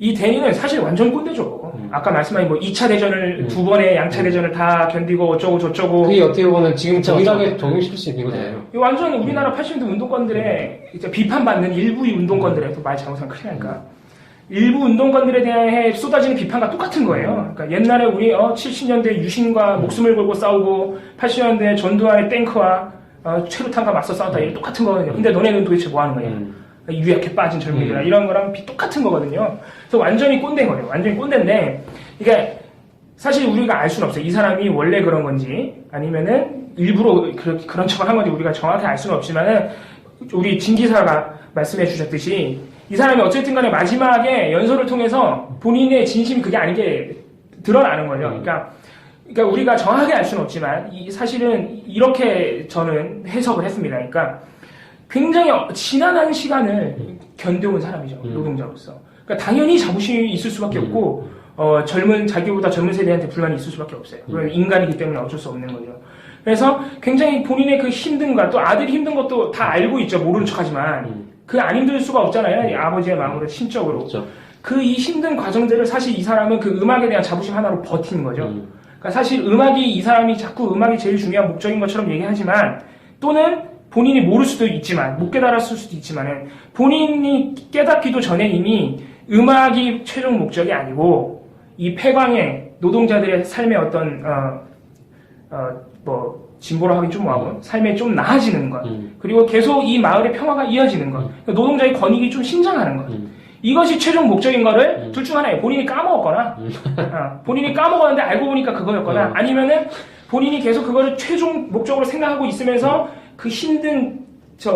이 데니는 사실 완전 꼰대죠. 아까 말씀하신 뭐 2차 대전을 두 번의 양차 대전을 다 견디고 어쩌고 저쩌고. 그게 어떻게 보면 지금 동일하게 적용시킬 수 있는 거잖아요. 이 완전 우리나라 80년대 운동권들의 이제 비판받는 일부의 운동권들의 또 말 잘못하면 큰일 나니까. 일부 운동권들에 대해 쏟아지는 비판과 똑같은 거예요. 그러니까 옛날에 우리 70년대 유신과 목숨을 걸고 싸우고 80년대 전두환의 탱크와 최루탄과 맞서 싸웠다 이게 똑같은 거거든요. 근데 너네는 도대체 뭐 하는 거냐? 유약해 빠진 젊은이라 이런 거랑 똑같은 거거든요. 그래서 완전히 꼰대인 거예요. 완전히 꼰대인데 이게 사실 우리가 알 수는 없어요. 이 사람이 원래 그런 건지 아니면은 일부러 그런 척을 한 건지 우리가 정확히 알 수는 없지만은 우리 진 기사가 말씀해 주셨듯이 이 사람이 어쨌든 간에 마지막에 연설을 통해서 본인의 진심이 그게 아닌 게 드러나는 거예요. 그러니까 우리가 정확하게 알 수는 없지만 사실은 이렇게 저는 해석을 했습니다. 그러니까 굉장히 지난한 시간을 견뎌온 사람이죠. 노동자로서. 그러니까 당연히 자부심이 있을 수밖에 없고 자기보다 젊은 세대한테 불만이 있을 수밖에 없어요. 그건 인간이기 때문에 어쩔 수 없는 거죠. 그래서 굉장히 본인의 그 힘듦과 또 아들이 힘든 것도 다 알고 있죠. 모르는 척하지만 그 안 힘들 수가 없잖아요. 이 아버지의 마음으로 심적으로. 그렇죠. 그 이 힘든 과정들을 사실 이 사람은 그 음악에 대한 자부심 하나로 버티는 거죠. 그러니까 사실 이 사람이 자꾸 음악이 제일 중요한 목적인 것처럼 얘기하지만 또는 본인이 모를 수도 있지만 못 깨달았을 수도 있지만은 본인이 깨닫기도 전에 이미 음악이 최종 목적이 아니고 이 폐광의 노동자들의 삶의 어떤 진보로 하긴 좀 뭐하고 삶에 좀 나아지는 것 그리고 계속 이 마을의 평화가 이어지는 것 노동자의 권익이 좀 신장하는 것 이것이 최종 목적인 거를 둘 중 하나예요. 본인이 까먹었거나 본인이 까먹었는데 알고 보니까 그거였거나 아니면은 본인이 계속 그거를 최종 목적으로 생각하고 있으면서 그 힘든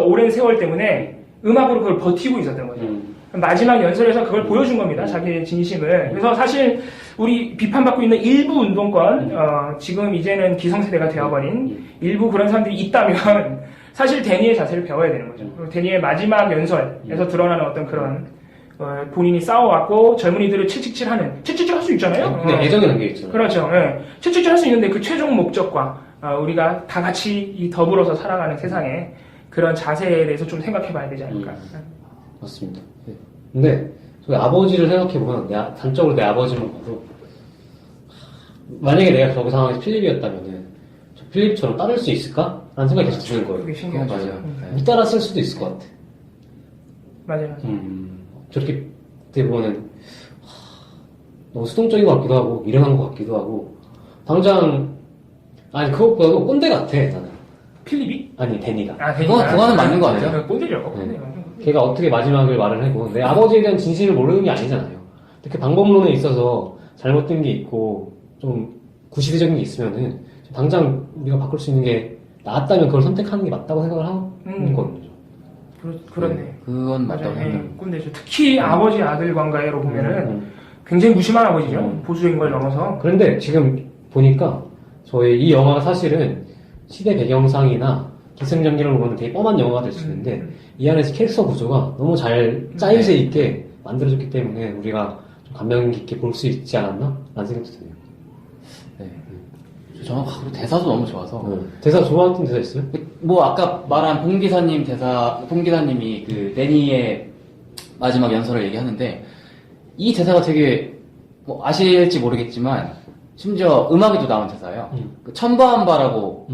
오랜 세월 때문에 음악으로 그걸 버티고 있었던 거죠. 마지막 연설에서 그걸 보여준 겁니다. 자기의 진심을. 그래서 사실 우리 비판받고 있는 일부 운동권, 지금 이제는 기성세대가 되어버린 일부 그런 사람들이 있다면 사실 데니의 자세를 배워야 되는 거죠. 데니의 마지막 연설에서 드러나는 어떤 그런 본인이 싸워왔고 젊은이들을 채찍질하는 채찍질 할 수 있잖아요. 근데 애정이 담겨있잖아요. 그렇죠. 네. 채찍질 할 수 있는데 그 최종 목적과 우리가 다 같이 더불어서 살아가는 세상에 그런 자세에 대해서 좀 생각해봐야 되지 않을까. 맞습니다. 네. 근데 저희 아버지를 생각해보면 단적으로 내 아버지만 봐도 만약에 내가 저 상황에서 필립이었다면은 저 필립처럼 따를 수 있을까? 라는 생각이 계속 드는 거예요. 그게 신기하죠. 맞아요. 못 따랐을 수도 있을 것 같아. 맞아요. 저렇게 보면은 너무 수동적인 것 같기도 하고 미련한 것 같기도 하고 당장 그것보다도 꼰대 같아 나는. 필립이? 아니 데니가. 그거는 맞는 것 같아요. 꼰대죠. 걔가 어떻게 마지막을 말을 하고 내 아버지에 대한 진실을 모르는 게 아니잖아요. 이렇게 방법론에 있어서 잘못된 게 있고 좀 구시대적인 게 있으면은 당장 우리가 바꿀 수 있는 게 나았다면 그걸 선택하는 게 맞다고 생각을 하고 있거든요. 그렇네. 그건 맞다고 맞아요. 생각해요. 꼰대죠. 특히 아버지 아들 관계로 보면은 굉장히 무심한 아버지죠. 보수적인 걸 넘어서. 그런데 지금 보니까 저희 이 영화가 사실은 시대 배경상이나 기승전결을 보면 되게 뻔한 영화가 될 수 있는데 이 안에서 캐릭터 구조가 너무 잘 짜임새 있게 만들어졌기 때문에 우리가 좀 감명 깊게 볼 수 있지 않았나? 라는 생각도 드네요. 네. 저는 그리고 대사도 너무 좋아서. 대사 좋아하던 대사 있어요? 뭐 아까 말한 봉기사님이 그 데니의 마지막 연설을 얘기하는데 이 대사가 되게 뭐 아실지 모르겠지만 심지어 음악에도 나온 대사예요. 그 천바한바라고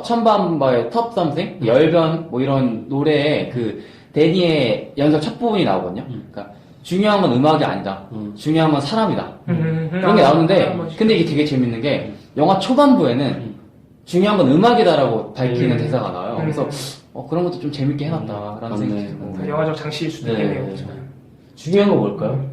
천바한바의 텁 썸띵 열변 뭐 이런 노래에 그 데니의 연설 첫 부분이 나오거든요. 그러니까 중요한 건 음악이 아니다. 중요한 건 사람이다. 그런 게 나오는데 근데 이게 되게 재밌는 게 영화 초반부에는 중요한 건 음악이다라고 밝히는 대사가 나와요. 그래서 그런 것도 좀 재밌게 해놨다라는 생각이 들고. 영화적 장치일 수도 있겠네요. 그렇죠. 중요한 건 뭘까요?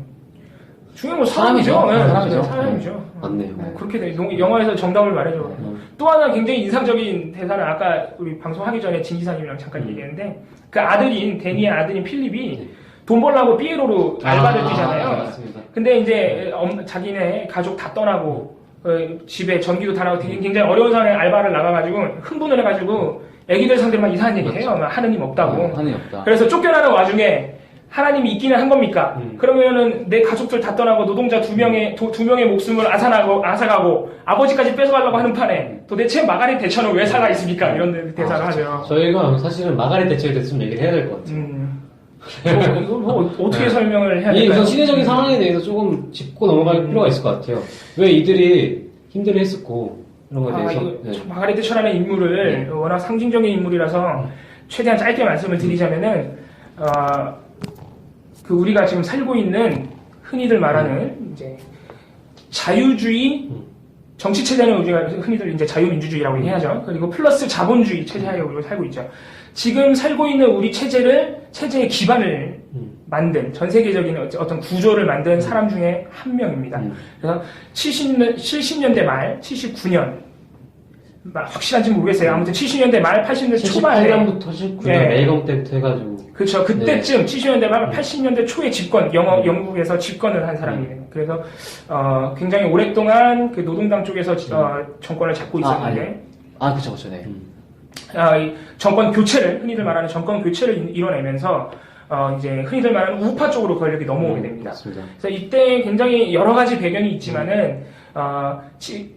중요한 건 사람이죠. 사람이죠. 사람이죠. 맞네요. 그렇게 돼. 영화에서 정답을 말해줘. 또 하나 굉장히 인상적인 대사는 아까 우리 방송하기 전에 진 기사님이랑 잠깐 얘기했는데 그 아들인 데니의 아들인 필립이 돈 벌려고 삐에로로 알바를 뛰잖아요. 맞습니다. 근데 이제 자기네 가족 다 떠나고 집에 전기도 다 나고 굉장히 어려운 상황에 알바를 나가가지고 흥분을 해가지고 애기들 상대로만 이상한 얘기 해요. 하느님 없다고. 하느님 없다. 그래서 쫓겨나는 와중에 하나님이 있기는 한 겁니까? 그러면은 내 가족들 다 떠나고 노동자 두 명의 목숨을 앗아가고 아버지까지 뺏어가려고 하는 판에 도대체 마가렛 대처는 왜 살아 있습니까? 이런 대사를 하죠. 저희가 사실은 마가렛 대처에 대해서 좀 얘기를 해야 될 것 같아요. 이거 뭐 어떻게 설명을 해야 이 될까요? 우선 시대적인 상황에 대해서 조금 짚고 넘어갈 필요가 있을 것 같아요. 왜 이들이 힘들어했었고 이런 거에 대해서. 마가렛 대처라는 인물을 워낙 상징적인 인물이라서 최대한 짧게 말씀을 드리자면은 그 우리가 지금 살고 있는 흔히들 말하는 이제 자유주의 정치 체제는 우리가 흔히들 이제 자유민주주의라고 얘기하죠. 그리고 플러스 자본주의 체제하에 우리가 살고 있죠. 지금 살고 있는 우리 체제의 기반을 만든 전 세계적인 어떤 구조를 만든 사람 중에 한 명입니다. 그래서 70년대 말, 79년 확실한지 모르겠어요. 아무튼 70년대 말, 80년대 초반에 78년부터 19년 멜검 때부터 해가지고 그렇죠. 그때쯤 70년대 말, 80년대 초에 집권 영국에서 집권을 한 사람이에요. 그래서 굉장히 오랫동안 그 노동당 쪽에서 정권을 잡고 있었는데 그렇죠, 네. 이 정권 교체를 흔히들 말하는 정권 교체를 이뤄내면서 이제 흔히들 말하는 우파 쪽으로 권력이 넘어오게 됩니다. 맞습니다. 그래서 이때 굉장히 여러 가지 배경이 있지만은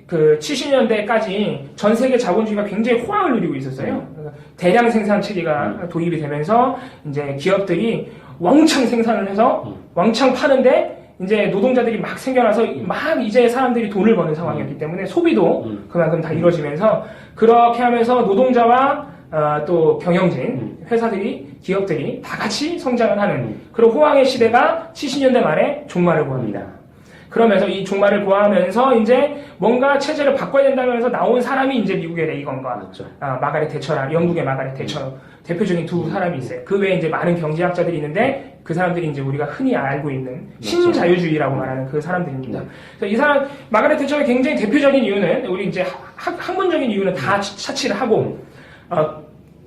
그 70년대까지 전 세계 자본주의가 굉장히 호황을 누리고 있었어요. 그래서 대량 생산 체계가 도입이 되면서 이제 기업들이 왕창 생산을 해서 왕창 파는데 이제 노동자들이 막 생겨나서 막 이제 사람들이 돈을 버는 상황이었기 때문에 소비도 그만큼 다 이루어지면서 그렇게 하면서 노동자와 또 경영진, 회사들이, 기업들이 다 같이 성장을 하는 그런 호황의 시대가 70년대 말에 종말을 구합니다. 그러면서 이 종말을 구하면서 이제 뭔가 체제를 바꿔야 된다면서 나온 사람이 이제 미국의 레이건과 그렇죠. 마가렛 대처라, 영국의 마가렛 대처 대표적인 두 사람이 있어요. 그 외에 이제 많은 경제학자들이 있는데 그 사람들이 이제 우리가 흔히 알고 있는 신자유주의라고 말하는 그 사람들입니다. 그래서 이 사람 마가렛 대처의 굉장히 대표적인 이유는 우리 이제 학문적인 이유는 다 차치를 하고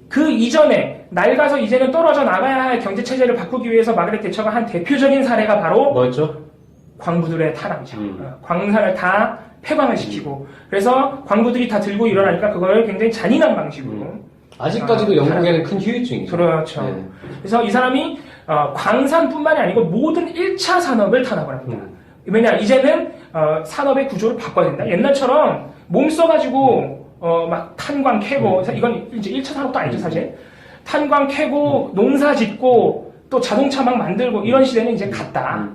그 이전에 낡아서 이제는 떨어져 나가야 할 경제 체제를 바꾸기 위해서 마가렛 대처가 한 대표적인 사례가 바로 뭐였죠? 광부들의 탄압이죠. 광산을 다 폐광을 시키고 그래서 광부들이 다 들고 일어나니까 그걸 굉장히 잔인한 방식으로 아직까지도 영국에는 큰 후유증이죠. 그렇죠. 네. 그래서 이 사람이 광산뿐만이 아니고 모든 1차 산업을 탄압을 합니다. 왜냐 이제는 산업의 구조를 바꿔야 된다. 옛날처럼 몸 써가지고 막 탄광 캐고 이건 이제 1차 산업도 아니죠 사실. 탄광 캐고 농사 짓고 또 자동차 막 만들고 이런 시대는 이제 갔다.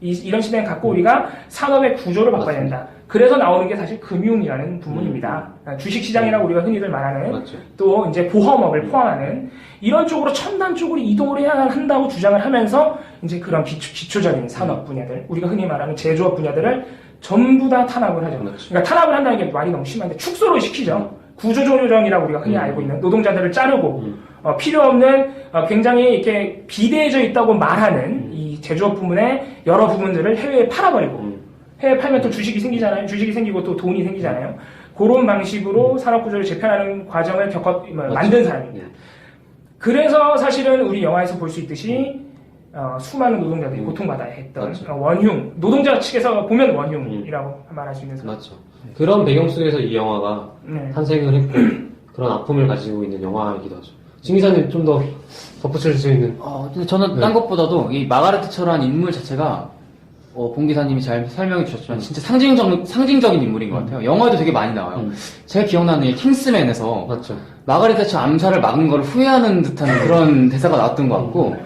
이런 시대는 갖고 우리가 산업의 구조를 바꿔야 된다. 그래서 나오는 게 사실 금융이라는 부문입니다. 주식시장이라고 우리가 흔히들 말하는 맞죠. 또 이제 보험업을 포함하는 이런 쪽으로 첨단 쪽으로 이동을 해야 한다고 주장을 하면서 이제 그런 기초적인 산업 분야들, 우리가 흔히 말하는 제조업 분야들을 전부 다 탄압을 하죠. 그러니까 탄압을 한다는 게 말이 너무 심한데 축소를 시키죠. 구조조정이라고 우리가 흔히 알고 있는 노동자들을 자르고 필요 없는 굉장히 이렇게 비대해져 있다고 말하는 이 이 제조업 부문의 여러 부분들을 해외에 팔아버리고 해외에 팔면 또 주식이 생기잖아요. 주식이 생기고 또 돈이 생기잖아요. 그런 방식으로 산업구조를 재편하는 과정을 만든 사람입니다. 그래서 사실은 우리 영화에서 볼 수 있듯이 수많은 노동자들이 고통받아야 했던 원흉, 노동자 측에서 보면 원흉이라고 말할 수 있는 사람. 맞죠. 그런 배경 속에서 이 영화가 네. 탄생을 했고 그런 아픔을 가지고 있는 영화이기도 하죠. 진 기자님 좀 더 덧붙일 수 있는. 근데 저는 딴 것보다도 이 마가렛 태처라는 인물 자체가 봉 기사님이 잘 설명해 주셨지만 진짜 상징적인 인물인 것 같아요. 영화에도 되게 많이 나와요. 제가 기억나는 게 킹스맨에서 맞죠. 마가렛 태처 암살을 막은 걸 후회하는 듯한 그런 대사가 나왔던 것 같고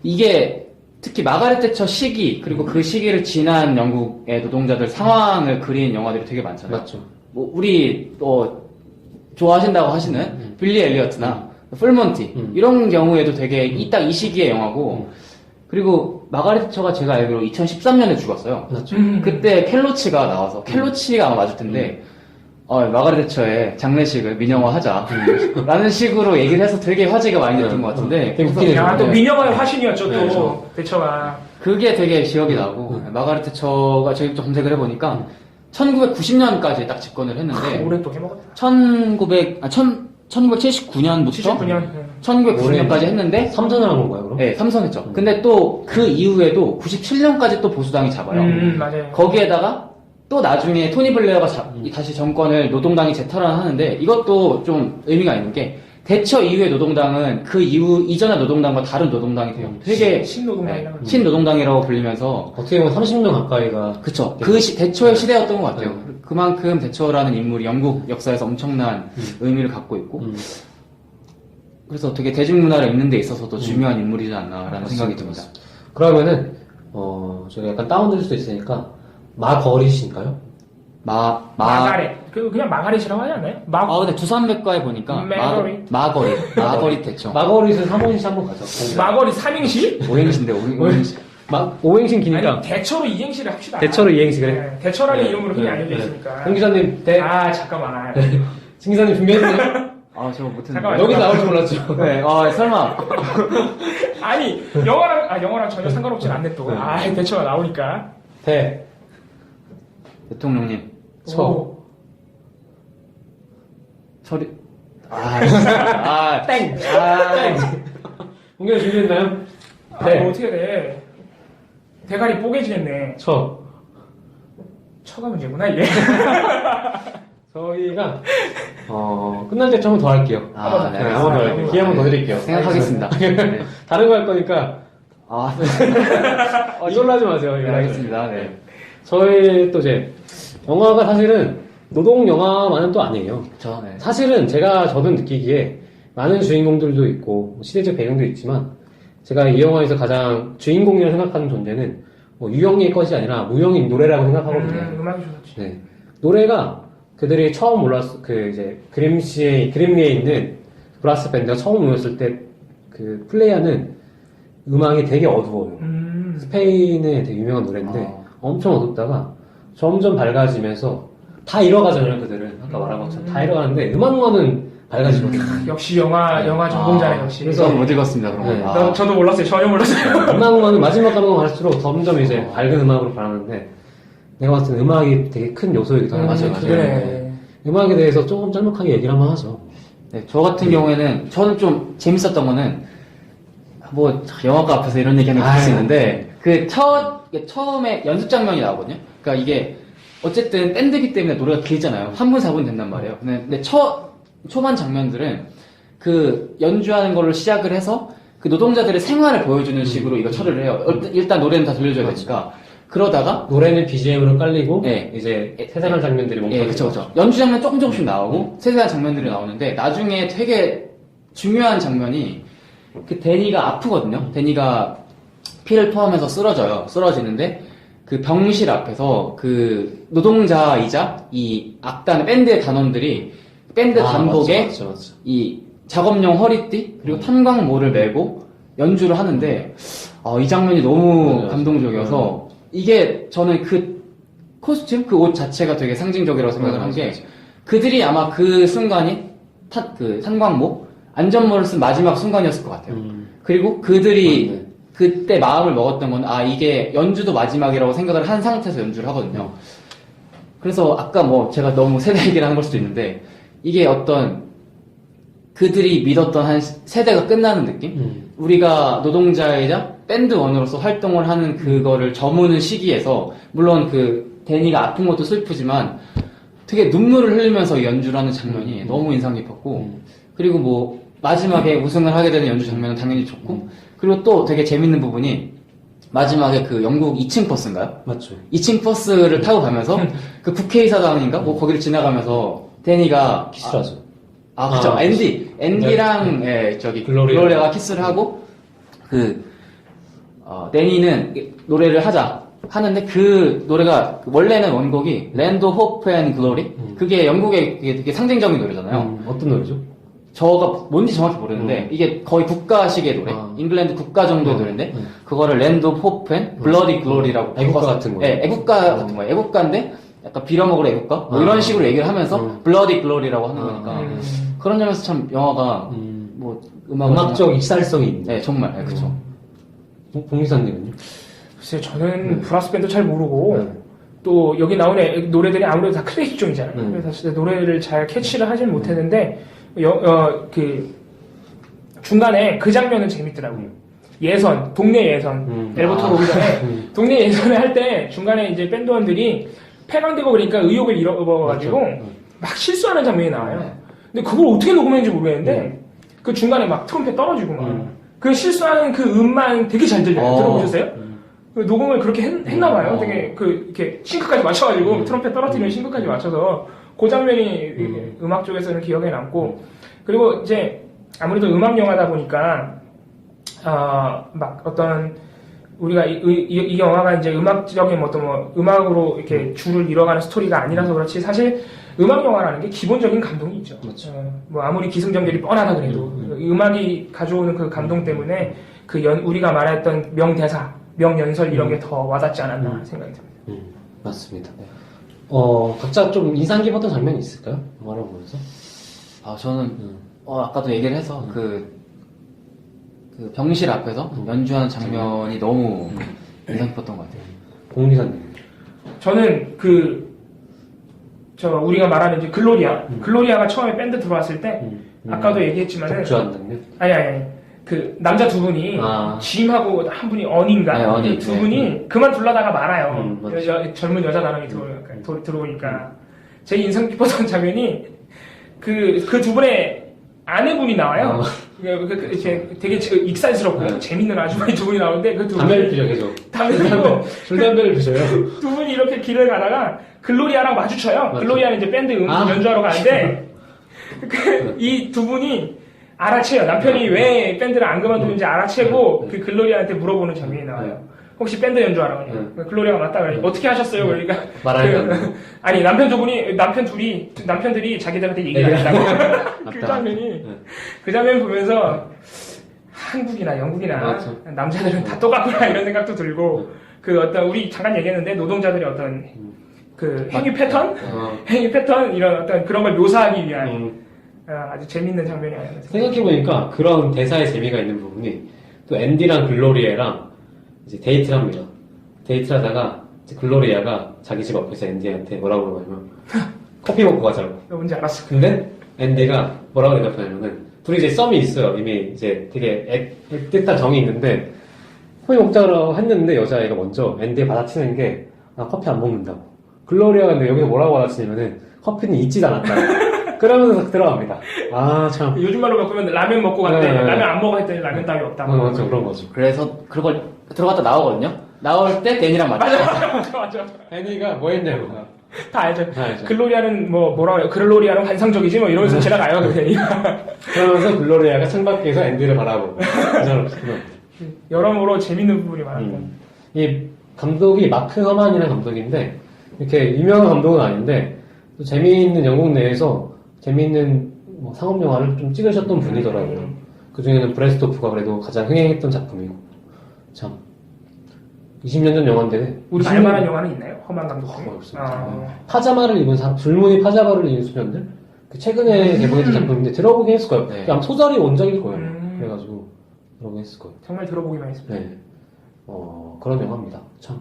이게 특히 마가렛 태처 시기 그리고 그 시기를 지난 영국의 노동자들 상황을 그린 영화들이 되게 많잖아요. 맞죠. 뭐 우리 좋아하신다고 하시는 빌리 엘리어트나 풀몬티 이런 경우에도 되게 딱 이 시기의 영화고 그리고 마가렛 태처가 제가 알기로 2013년에 죽었어요. 맞죠. 그때 켈로치가 나와서 켈로치가 아마 맞을 텐데 마가렛 태처의 장례식을 민영화하자 라는 식으로 얘기를 해서 되게 화제가 많이 됐던 것 같은데 되게 웃기네요. 야, 또 민영화의 화신이었죠, 네, 또 대처가. 그게 되게 기억이 나고 마가렛 태처가 제가 좀 검색을 해보니까 1990년까지 딱 집권을 했는데 올해 또 해먹었다. 1979년부터 79년. 1990년까지 했는데 삼선을 한 건가요, 그럼? 네, 삼선했죠. 근데 또 그 이후에도 97년까지 또 보수당이 잡아요. 맞아요. 거기에다가 또 나중에 토니 블레어가 다시 정권을 노동당이 재탈환하는데 이것도 좀 의미가 있는 게 대처 이후의 노동당은 그 이전의 노동당과 다른 노동당이 돼요. 되게 신노동당이라고. 신노동당이라고 불리면서 어떻게 보면 30년 가까이가. 그쵸. 대처의 시대였던 것 같아요. 그만큼 대처라는 인물이 영국 역사에서 엄청난 의미를 갖고 있고 그래서 되게 대중문화를 읽는 데 있어서도 중요한 인물이지 않나라는 생각이 듭니다. 그러면은, 저희가 약간 다운될 수도 있으니까, 마거릿인가요? 마가렛. 그냥 마가렛이라고 하지 않나요? 근데 두산백과에 보니까 마거릿 대처. 마거릿은 3호행시 한번 가죠. 마거릿 3행시? 오행시인데 오행시. 5행시 기니까. 아니, 대처로 2행시를 합시다. 대처로 2행시 그래. 네, 대처라는 이름으로 흔히 알려져 있으니까. 홍 기자님, 잠깐만. 진 기자님 준비했나요? 저 못했는데. 잠깐만. 여기 나올 줄 몰랐죠. 네, 설마. 아니, 영어랑 전혀 상관없진 않네, 또. 대처가 나오니까. 대통령님. 저. 처리. 땡! 홍 기자 준비했나요? 뭐 어떻게 돼. 대가리 뽀개지겠네. 처가 문제구나, 이게. 저희가, 끝날 때쯤 한 번 더 할게요. 네, 한번 더 할게요. 기회 한 번 더 드릴게요. 생각하겠습니다. 네. 다른 거 할 거니까, 이걸로 하지 마세요. 네, 알겠습니다. 네. 저희 또 이제, 영화가 사실은 노동 영화만은 또 아니에요. 그쵸, 네. 사실은 저는 느끼기에 많은 주인공들도 있고, 시대적 배경도 있지만, 제가 이 영화에서 가장 주인공이라고 생각하는 존재는, 유형의 것이 아니라 무형인 노래라고 생각하거든요. 음악이 좋았지. 네. 노래가 그들이 처음 그림리에 있는 브라스 밴드가 처음 모였을 때 그 플레이하는 음악이 되게 어두워요. 스페인의 되게 유명한 노래인데 엄청 어둡다가 점점 밝아지면서 다 잃어가잖아요, 그들은. 아까 말한 것처럼 다 잃어가는데 음악만은 밝아지거든요. 역시 영화 전공자네, 역시. 그래서 못 읽었습니다, 그런 네. 거. 저도 몰랐어요. 전혀 몰랐어요. 음악만은 마지막 가면 갈수록 점점 이제 밝은 음악으로 변하는데 내가 봤을 때는 음악이 되게 큰 요소이기도 하고 그래. 음악에 대해서 조금 짤막하게 얘기를 한번 하죠. 네, 저 같은 경우에는 저는 좀 재밌었던 거는 영화과 앞에서 이런 얘기하면 그럴 수 있는데 처음에 연습 장면이 나오거든요. 그러니까 이게 어쨌든 밴드기 때문에 노래가 길잖아요. 3분 4분 된단 말이에요. 근데 초반 장면들은 그 연주하는 걸로 시작을 해서 그 노동자들의 생활을 보여주는 식으로 이거 처리를 해요. 일단 노래는 다 들려줘야 되니까. 그러다가 노래는 BGM으로 깔리고 네. 이제 세상한 장면들이 멈춰. 그쵸. 연주 장면 조금씩 나오고 세세한 장면들이 나오는데 나중에 되게 중요한 장면이 그 데니가 아프거든요. 데니가 피를 토하면서 쓰러지는데 그 병실 앞에서 그 노동자이자 이 악단 밴드의 단원들이 밴드 단복에 맞죠. 이 작업용 허리띠 그리고 탄광모를 메고 연주를 하는데 이 장면이 너무 감동적이어서 이게 저는 그 코스튬 그 옷 자체가 되게 상징적이라고 생각을 한 게 그들이 아마 그 순간이 탄광모 안전모를 쓴 마지막 순간이었을 것 같아요. 그리고 그들이 그때 마음을 먹었던 건, 아, 이게 연주도 마지막이라고 생각을 한 상태에서 연주를 하거든요. 그래서 아까 뭐 제가 너무 세대 얘기를 하는 걸 수도 있는데, 이게 어떤 그들이 믿었던 한 세대가 끝나는 느낌? 우리가 노동자이자 밴드원으로서 활동을 하는 그거를 저무는 시기에서, 물론 그 데니가 아픈 것도 슬프지만 되게 눈물을 흘리면서 연주를 하는 장면이 너무 인상 깊었고, 그리고 뭐 마지막에 우승을 하게 되는 연주 장면은 당연히 좋고, 그리고 또 되게 재밌는 부분이 마지막에 그 영국 2층 버스인가요? 맞죠. 2층 버스를 타고 가면서 그 국회의사당인가? 뭐 거기를 지나가면서 데니가 키스를 하죠. 그쵸. 아, 앤디랑 네. 예, 저기 글로리아. 글로리아가 키스를 하고 데니는 노래를 하는데 그 노래가 원래는 원곡이 랜드 오브 호프 앤 글로리, 그게 영국의 되게 상징적인 노래잖아요. 어떤 노래죠? 저가 뭔지 정확히 모르는데 이게 거의 국가식의 노래, 잉글랜드 국가 정도의 노래인데 그거를 랜드 오브 호프 앤 블러디 글로리라고 애국가 같은 거예요. 네, 애국가 같은 거예요. 애국가인데 약간 빌어먹으러 애국가? 뭐 이런 식으로 얘기를 하면서 블러디 글로리라고 하는 거니까 그런 점에서 참 영화가 뭐 음악적 익살성이 있네. 네, 정말 네, 그쵸. 봉기사님은요? 글쎄요, 저는 브라스 밴드 잘 모르고 또 여기 나오는 노래들이 아무래도 다 클래식종이잖아요. 그래서 사실 노래를 잘 캐치를 하진 못했는데 그 중간에 그 장면은 재밌더라고요. 예선, 동네 예선, 엘버턴 오기 전에 동네 예선을 할 때 중간에 이제 밴드원들이 폐광되고 그러니까 의욕을 잃어버려가지고 막 실수하는 장면이 나와요. 근데 그걸 어떻게 녹음했는지 모르겠는데 그 중간에 막 트럼펫 떨어지고 막 그 실수하는 그 음만 되게 잘 들려요. 들어보셨어요? 그 녹음을 그렇게 했나봐요. 되게 이렇게 싱크까지 맞춰가지고 트럼펫 떨어뜨리는 싱크까지 맞춰서 그 장면이 음악 쪽에서는 기억에 남고, 그리고 이제 아무래도 음악 영화다 보니까 막 어떤 우리가 이 영화가 이제 음악적인 어떤 뭐 음악으로 이렇게 줄을 이뤄가는 스토리가 아니라서 그렇지, 사실 음악 영화라는 게 기본적인 감동이 있죠. 그렇죠. 뭐 아무리 기승전결이 뻔하다 그래도 음악이 가져오는 그 감동 때문에 우리가 말했던 명대사, 명연설 이런 게 더 와닿지 않았나 생각이 듭니다. 맞습니다. 각자 좀 인상 깊었던 장면이 있을까요? 영화를 보면서? 저는 아까도 얘기를 해서 그 병실 앞에서 연주하는 장면이 너무 인상 깊었던 것 같아요. 봉기사님. 저는 우리가 말하는 이제 글로리아가 처음에 밴드 들어왔을 때 아까도 얘기했지만은 독주한 장면? 아니 그 남자 두 분이 짐하고 한 분이 언인가 네, 언이. 두 분이 그만둘라다가 말아요. 맞죠. 젊은 여자 나랑이 들어오니까 제 인상 깊었던 장면이 그 두 분의 아내분이 나와요. 이렇게 되게 익살스럽고 재밌는 아주머니 두 분이 나오는데 그 두 분이 담배를 피죠, 계속. 담배 피고 줄담배를 피셔요. 두 분이 이렇게 길을 가다가 글로리아랑 마주쳐요. 글로리아는 이제 밴드 연주하러 가는데 이 두 분이 알아채요. 남편이 왜 밴드를 안 그만두는지 알아채고 그 글로리아한테 물어보는 장면이 나와요. 혹시 밴드 연주하러 가냐? 글로리아가 맞다 그러니까 어떻게 하셨어요? 그러니까 아니 남편들이 자기들한테 얘기를 한다고. 그 장면 보면서 한국이나 영국이나 남자들은 다 똑같구나 이런 생각도 들고, 그 어떤 우리 잠깐 얘기했는데 노동자들의 어떤 그 행위 패턴 이런 어떤 그런 걸 묘사하기 위한 아주 재밌는 장면이 아니었나 생각해보니까 그런 대사의 재미가 있는 부분이 또 앤디랑 글로리아랑 이제 데이트를 합니다. 데이트를 하다가 이제 글로리아가 자기 집 앞에서 앤디한테 뭐라고 그러냐면 커피 먹고 가자고. 뭔지 알았어. 근데 앤디가 뭐라고 대답하냐면은 둘이 이제 썸이 있어요. 이미 이제 되게 애틋한 정이 있는데 커피 먹자고 했는데 여자애가 먼저 앤디에 받아치는 게 커피 안 먹는다고. 글로리아가 근데 여기서 뭐라고 받아치냐면은 커피는 잊지도 않았다. 그러면서 들어갑니다. 참. 요즘 말로 바꾸면 라면 먹고 갔는데 라면 안 먹어 했더니 라면 따위 없다. 맞죠, 그런 거죠. 그래서 그걸 들어갔다 나오거든요. 나올 때 데니랑 맞아. 애니가 뭐 했냐고. 다 알죠. 글로리아는 뭐라고 해요? 글로리아는 환상적이지 뭐 이러면서 지나가요. 그러면서 글로리아가 창밖에서 앤디를 바라보고. 여러모로 재밌는 부분이 많았고. 이 감독이 마크 허만이라는 감독인데 이렇게 유명한 감독은 아닌데 또 재미있는 영국 내에서 재미있는 상업 영화를 좀 찍으셨던 분이더라고요. 그 중에는 브레스토프가 그래도 가장 흥행했던 작품이고, 참 20년 전 영화인데 우리 알만한 영화는 있나요? 허만 감독 중에? 파자마를 입은 줄무늬 파자마를 입은 소년들, 최근에 개봉했던 작품인데 들어보긴 했을 거예요. 아마 소설이 원작일 거예요. 그래가지고 들어보긴 했을 거예요. 정말 들어보기만 했습니다. 네. 그런 영화입니다. 참.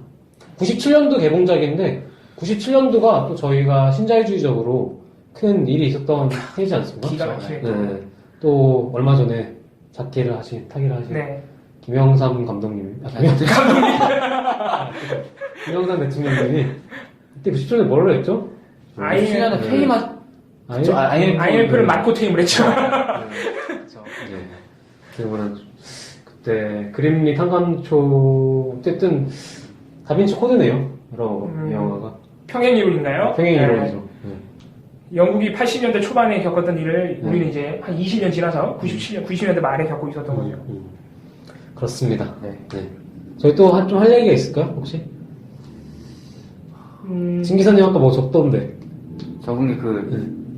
97년도 개봉작인데 97년도가 또 저희가 신자유주의적으로 큰 일이 있었던 해지 않습니까? 기가 막히게. 네. 또 얼마 전에 타기를 하신 네. 김영삼 감독님, 김영삼 대통령님이 그때 97년에 뭐라고 했죠? 신년에 페이마 IMF를 맞고 퇴임을 했죠. 네. 그러면 그때 그림리 탄광초 어쨌든 다빈치 코드네요. 여러 영화가 평행이론인가요? 평행이론이죠. 네. 영국이 80년대 초반에 겪었던 일을 우리는 이제 한 20년 지나서 90년대 말에 겪고 있었던 거죠. 그렇습니다. 네. 저희 또 좀 할 얘기가 있을까요? 혹시? 진 기사님 아까 뭐 적던데. 적은 게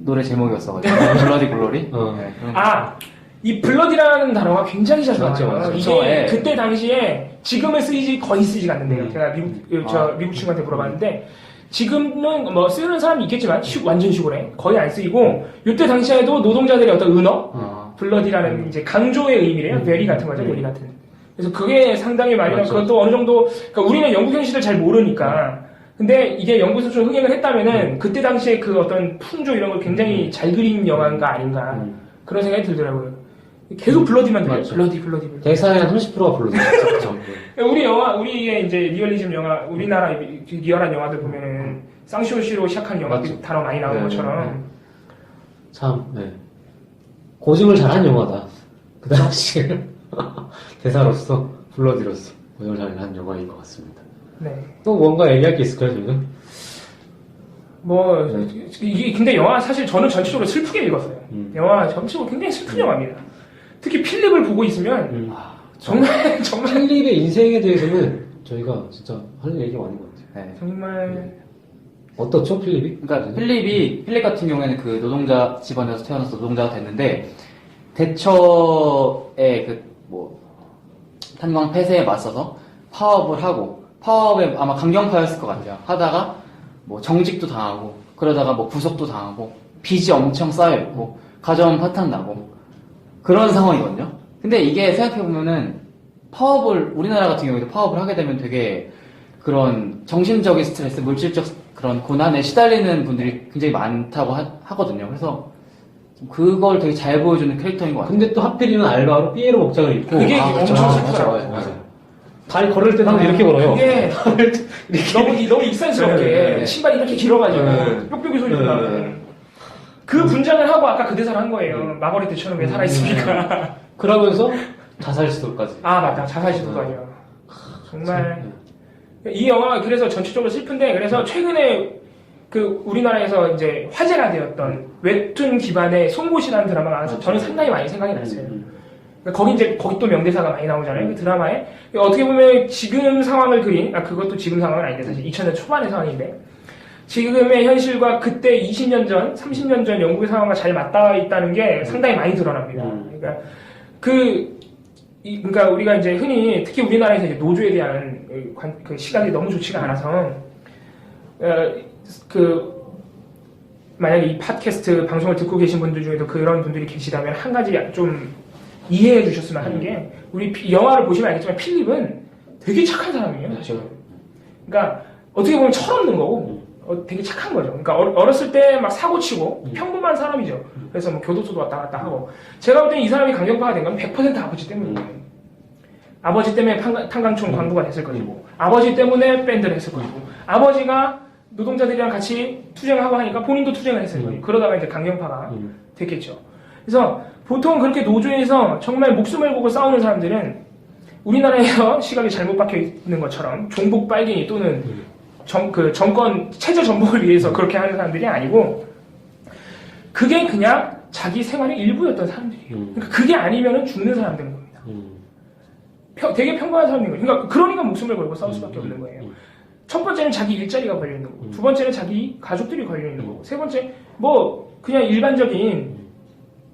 노래 제목이었어가지고 블러디 글로리. 네, 이 블러디라는 단어가 굉장히 자주 맞죠, 나와요. 맞죠. 이게 네. 그때 당시에 지금은 거의 쓰이지 않는데요. 제가 미국 친구한테 물어봤는데 지금은 뭐 쓰는 사람이 있겠지만 완전 시골에 거의 안 쓰이고 이때 당시에도 노동자들의 어떤 은어 블러디라는 이제 강조의 의미래요. 베리 같은 거죠, 베리 같은. 그래서 그게 상당히 많이 나고 그것도 어느 정도 그러니까 우리는 영국 현실을 잘 모르니까 근데 이게 영국에서 좀 흥행을 했다면은 그때 당시에 그 어떤 풍조 이런 걸 굉장히 잘 그린 영화인가 아닌가 그런 생각이 들더라고요. 계속 블러디만 들려요. 블러디. 대사의 한 30%가 블러디였죠. 우리의 이제 리얼리즘 영화, 우리나라 리얼한 영화들 보면은 쌍시오시로 시작한 영화 단어 많이 나오는 것처럼 참, 고증을 잘한 영화다. 그 당시에 대사로서 블러디로서 고증을 잘한 영화인 것 같습니다. 네. 또 뭔가 얘기할 게 있을까요, 저희가? 이게 근데 영화 사실 저는 전체적으로 슬프게 읽었어요. 영화 전체적으로 굉장히 슬픈 영화입니다. 특히 필립을 보고 있으면 정말 필립의 인생에 대해서는 저희가 진짜 할 얘기가 많은 것 같아요. 네. 정말 어떻죠, 필립이? 그러니까 필립 같은 경우에는 그 노동자 집안에서 태어나서 노동자가 됐는데 대처의 탄광 폐쇄에 맞서서 파업을 하고 파업에 아마 강경파였을 것 같아요. 하다가 뭐 정직도 당하고 그러다가 뭐 구속도 당하고 빚이 엄청 쌓여있고 가정 파탄 나고 그런 상황이거든요. 근데 이게 생각해보면은 우리나라 같은 경우에도 파업을 하게 되면 되게 그런 정신적인 스트레스, 물질적 그런 고난에 시달리는 분들이 굉장히 많다고 하거든요. 그래서 그걸 되게 잘 보여주는 캐릭터인 것 같아요. 근데 또 하필이면 알바로 삐에로 목장을 입고 그게 엄청 슬프더라고요. 맞아요. 다리 걸을 때 항상 이렇게 걸어요. 그게 너무 익살스럽게 신발이 이렇게 길어가지고 뾱뾱이 소리가 나고 그 분장을 하고 아까 그 대사를 한 거예요. 마거릿 대처럼 왜 살아있습니까? 그러면서 자살 시도까지. 맞다. 자살 시도도 아니야. 정말 이 영화 그래서 전체적으로 슬픈데 그래서 최근에 그 우리나라에서 이제 화제가 되었던 웹툰 기반의 송곳이라는 드라마가 나와서 저는 상당히 많이 생각이 났어요. 거기 또 명대사가 많이 나오잖아요. 그 드라마에 어떻게 보면 지금 상황을 그린 그것도 지금 상황은 아닌데 사실 2000년 초반의 상황인데 지금의 현실과 그때 20년 전, 30년 전 영국의 상황과 잘 맞닿아 있다는 게 상당히 많이 드러납니다. 그러니까 우리가 이제 흔히 특히 우리나라에서 이제 노조에 대한 그 시각이 너무 좋지가 않아서 만약에 이 팟캐스트 방송을 듣고 계신 분들 중에도 그런 분들이 계시다면 한 가지 좀 이해해 주셨으면 하는 게 우리 영화를 보시면 알겠지만 필립은 되게 착한 사람이에요. 그러니까 어떻게 보면 철없는 거고 되게 착한 거죠. 그러니까 어렸을 때 막 사고 치고 평범한 사람이죠. 그래서 뭐 교도소도 왔다 갔다 하고 제가 볼 때는 이 사람이 강경파가 된 건 100% 아버지 때문이에요. 아버지 때문에 탄광총 광부가 됐을 것이고 아버지 때문에 밴드를 했을 것이고 아버지가 노동자들이랑 같이 투쟁을 하고 하니까 본인도 투쟁을 했을 거예요. 그러다가 이제 강경파가 됐겠죠. 그래서 보통 그렇게 노조에서 정말 목숨을 걸고 싸우는 사람들은 우리나라에서 시각이 잘못 박혀 있는 것처럼 종북 빨갱이 또는 정권 체제 전복을 위해서 그렇게 하는 사람들이 아니고 그게 그냥 자기 생활의 일부였던 사람들이에요. 그러니까 그게 아니면은 죽는 사람들인 겁니다. 되게 평범한 사람인 거예요. 그러니까 목숨을 걸고 싸울 수밖에 없는 거예요. 첫 번째는 자기 일자리가 걸려 있는 거고, 두 번째는 자기 가족들이 걸려 있는 거고, 세 번째 그냥 일반적인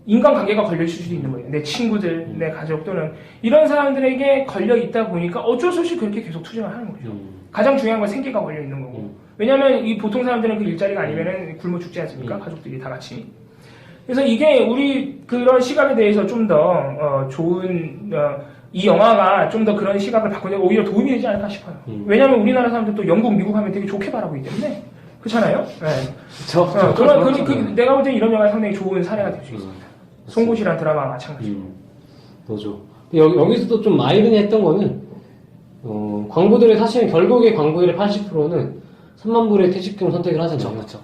인간관계가 걸려 있을 수도 있는 거예요. 내 친구들, 내 가족 또는 이런 사람들에게 걸려 있다 보니까 어쩔 수 없이 그렇게 계속 투쟁을 하는 거죠. 가장 중요한 건 생계가 걸려 있는 거고. 왜냐하면 이 보통 사람들은 그 일자리가 아니면은 굶어 죽지 않습니까? 가족들이 다 같이. 그래서 이게 우리 그런 시각에 대해서 좀 더 좋은 이 영화가 좀 더 그런 시각을 바꾸는 데 오히려 도움이 되지 않을까 싶어요. 왜냐면 우리나라 사람들 또 영국, 미국 하면 되게 좋게 바라보기 때문에. 그렇잖아요? 네. 내가 볼 때 이런 영화가 상당히 좋은 사례가 될 수 있습니다. 송곳이라는 드라마와 마찬가지로. 그렇죠. 여기서도 좀 아이러니했던 거는 광부들의 사실은 결국에 광부들의 80%는 3만 불의 퇴직금 선택을 하잖아요. 그렇죠.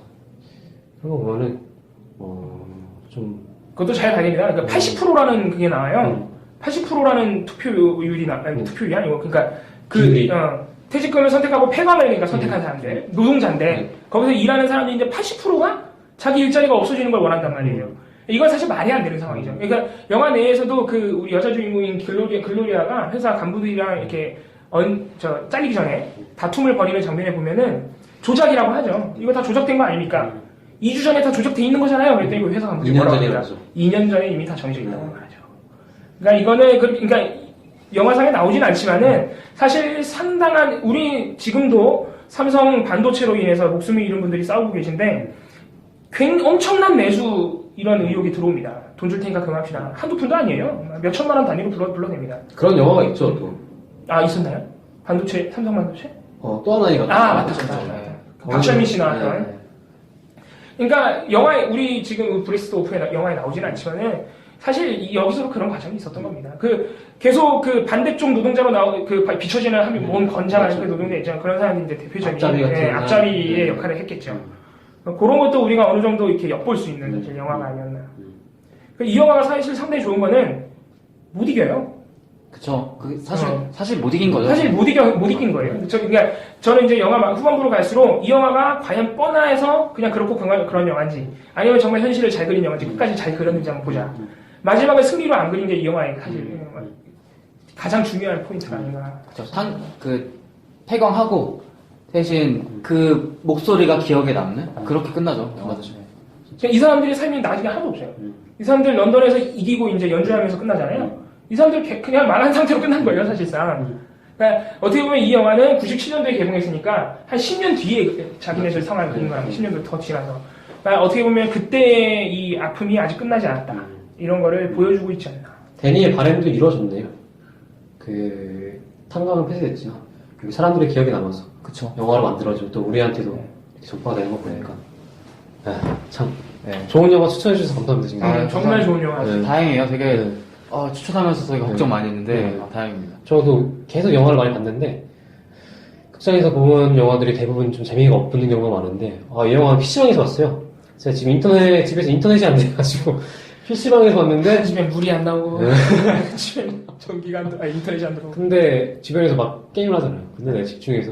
그런 거 보면은 좀 그것도 잘 발견이다. 그러니까 80%라는 그게 나와요. 80%라는 투표율이 투표율이 아니고 그러니까 퇴직금을 선택하고 폐광을 그러니까 선택한 사람들 노동자인데 거기서 일하는 사람들이 이제 80%가 자기 일자리가 없어지는 걸 원한단 말이에요. 이건 사실 말이 안 되는 상황이죠. 그러니까 영화 내에서도 그 우리 여자 주인공인 글로리아가 회사 간부들이랑 이렇게 잘리기 전에 다툼을 벌이는 장면에 보면은 조작이라고 하죠. 이거 다 조작된 거 아닙니까? 2주 전에 다 조작돼 있는 거잖아요. 그랬더니 그 회사 간부들이 2년 전에 그러죠. 2년 전에 이미 다 정해져 있다고 말하죠. 그러니까 이거는 그러니까 영화상에 나오진 않지만은 사실 상당한 우리 지금도 삼성 반도체로 인해서 목숨을 잃은 분들이 싸우고 계신데 엄청난 매수 이런 의혹이 들어옵니다. 돈 줄 테니까 그만합시다. 한두 푼도 아니에요. 몇 천만 원 단위로 불러냅니다. 그런 영화가 있죠 또. 있었나요? 반도체, 삼성 반도체? 또 하나 이거. 맞다. 박철민 씨 나왔던. 그러니까 우리 지금 브레스트 오프 영화에 나오진 않지만은 사실 여기서도 그런 과정이 있었던 겁니다. 계속 반대쪽 노동자로 비춰지는 하면 몸 건장한 그 노동자 있잖아요. 그런 사람이 이제 대표적인 앞자리의 역할을 했겠죠. 그런 것도 우리가 어느 정도 이렇게 엿볼 수 있는 사실 영화가 아니었나. 이 영화가 사실 상당히 좋은 거는 못 이겨요. 그쵸. 사실 못 이긴 거죠. 사실 못 이긴 거예요. 그러니까 저는 이제 영화 후반부로 갈수록 이 영화가 과연 뻔해서 그냥 그렇고 그런 영화인지 아니면 정말 현실을 잘 그린 영화인지 끝까지 잘 그렸는지 한번 보자. 마지막에 승리로 안 그린 게 이 영화의 사실 가장 중요한 포인트가 아닌가. 그쵸. 폐광하고 대신 그 목소리가 기억에 남는 그렇게 끝나죠. 영화도. 이 사람들의 삶이 나중에 하나도 없어요. 이 사람들 런던에서 이기고 이제 연주하면서 끝나잖아요. 이 사람들 그냥 망한 상태로 끝난 거예요, 사실상. 그러니까 어떻게 보면 이 영화는 97년도에 개봉했으니까 한 10년 뒤에 자기네들 상황을 그린 거랑 10년도 더 지나서. 그러니까 어떻게 보면 그때의 이 아픔이 아직 끝나지 않았다. 이런 거를 보여주고 있지 않나. 데니의 바램도 이루어졌네요. 탄광은 폐쇄됐지만 사람들의 기억에 남아서 그쵸. 영화로 만들어지고 또 우리한테도 이렇게 전파가 되는 거 보니까 참 좋은 영화 추천해 주셔서 감사합니다. 정말 좋은 영화. 다행이에요. 되게 추천하면서 저희가 걱정 많이 했는데 다행입니다. 저도 계속 영화를 많이 봤는데 극장에서 본 영화들이 대부분 좀 재미가 없는 경우가 많은데 이 영화는 PC방에서 봤어요. 제가 지금 집에서 인터넷이 안 돼가지고 PC방에서 봤는데 집에 물이 안 나오고 집에 전기가 안 들어 인터넷이 안 들어오고 근데 주변에서 막 게임을 하잖아요. 근데 내가 집중해서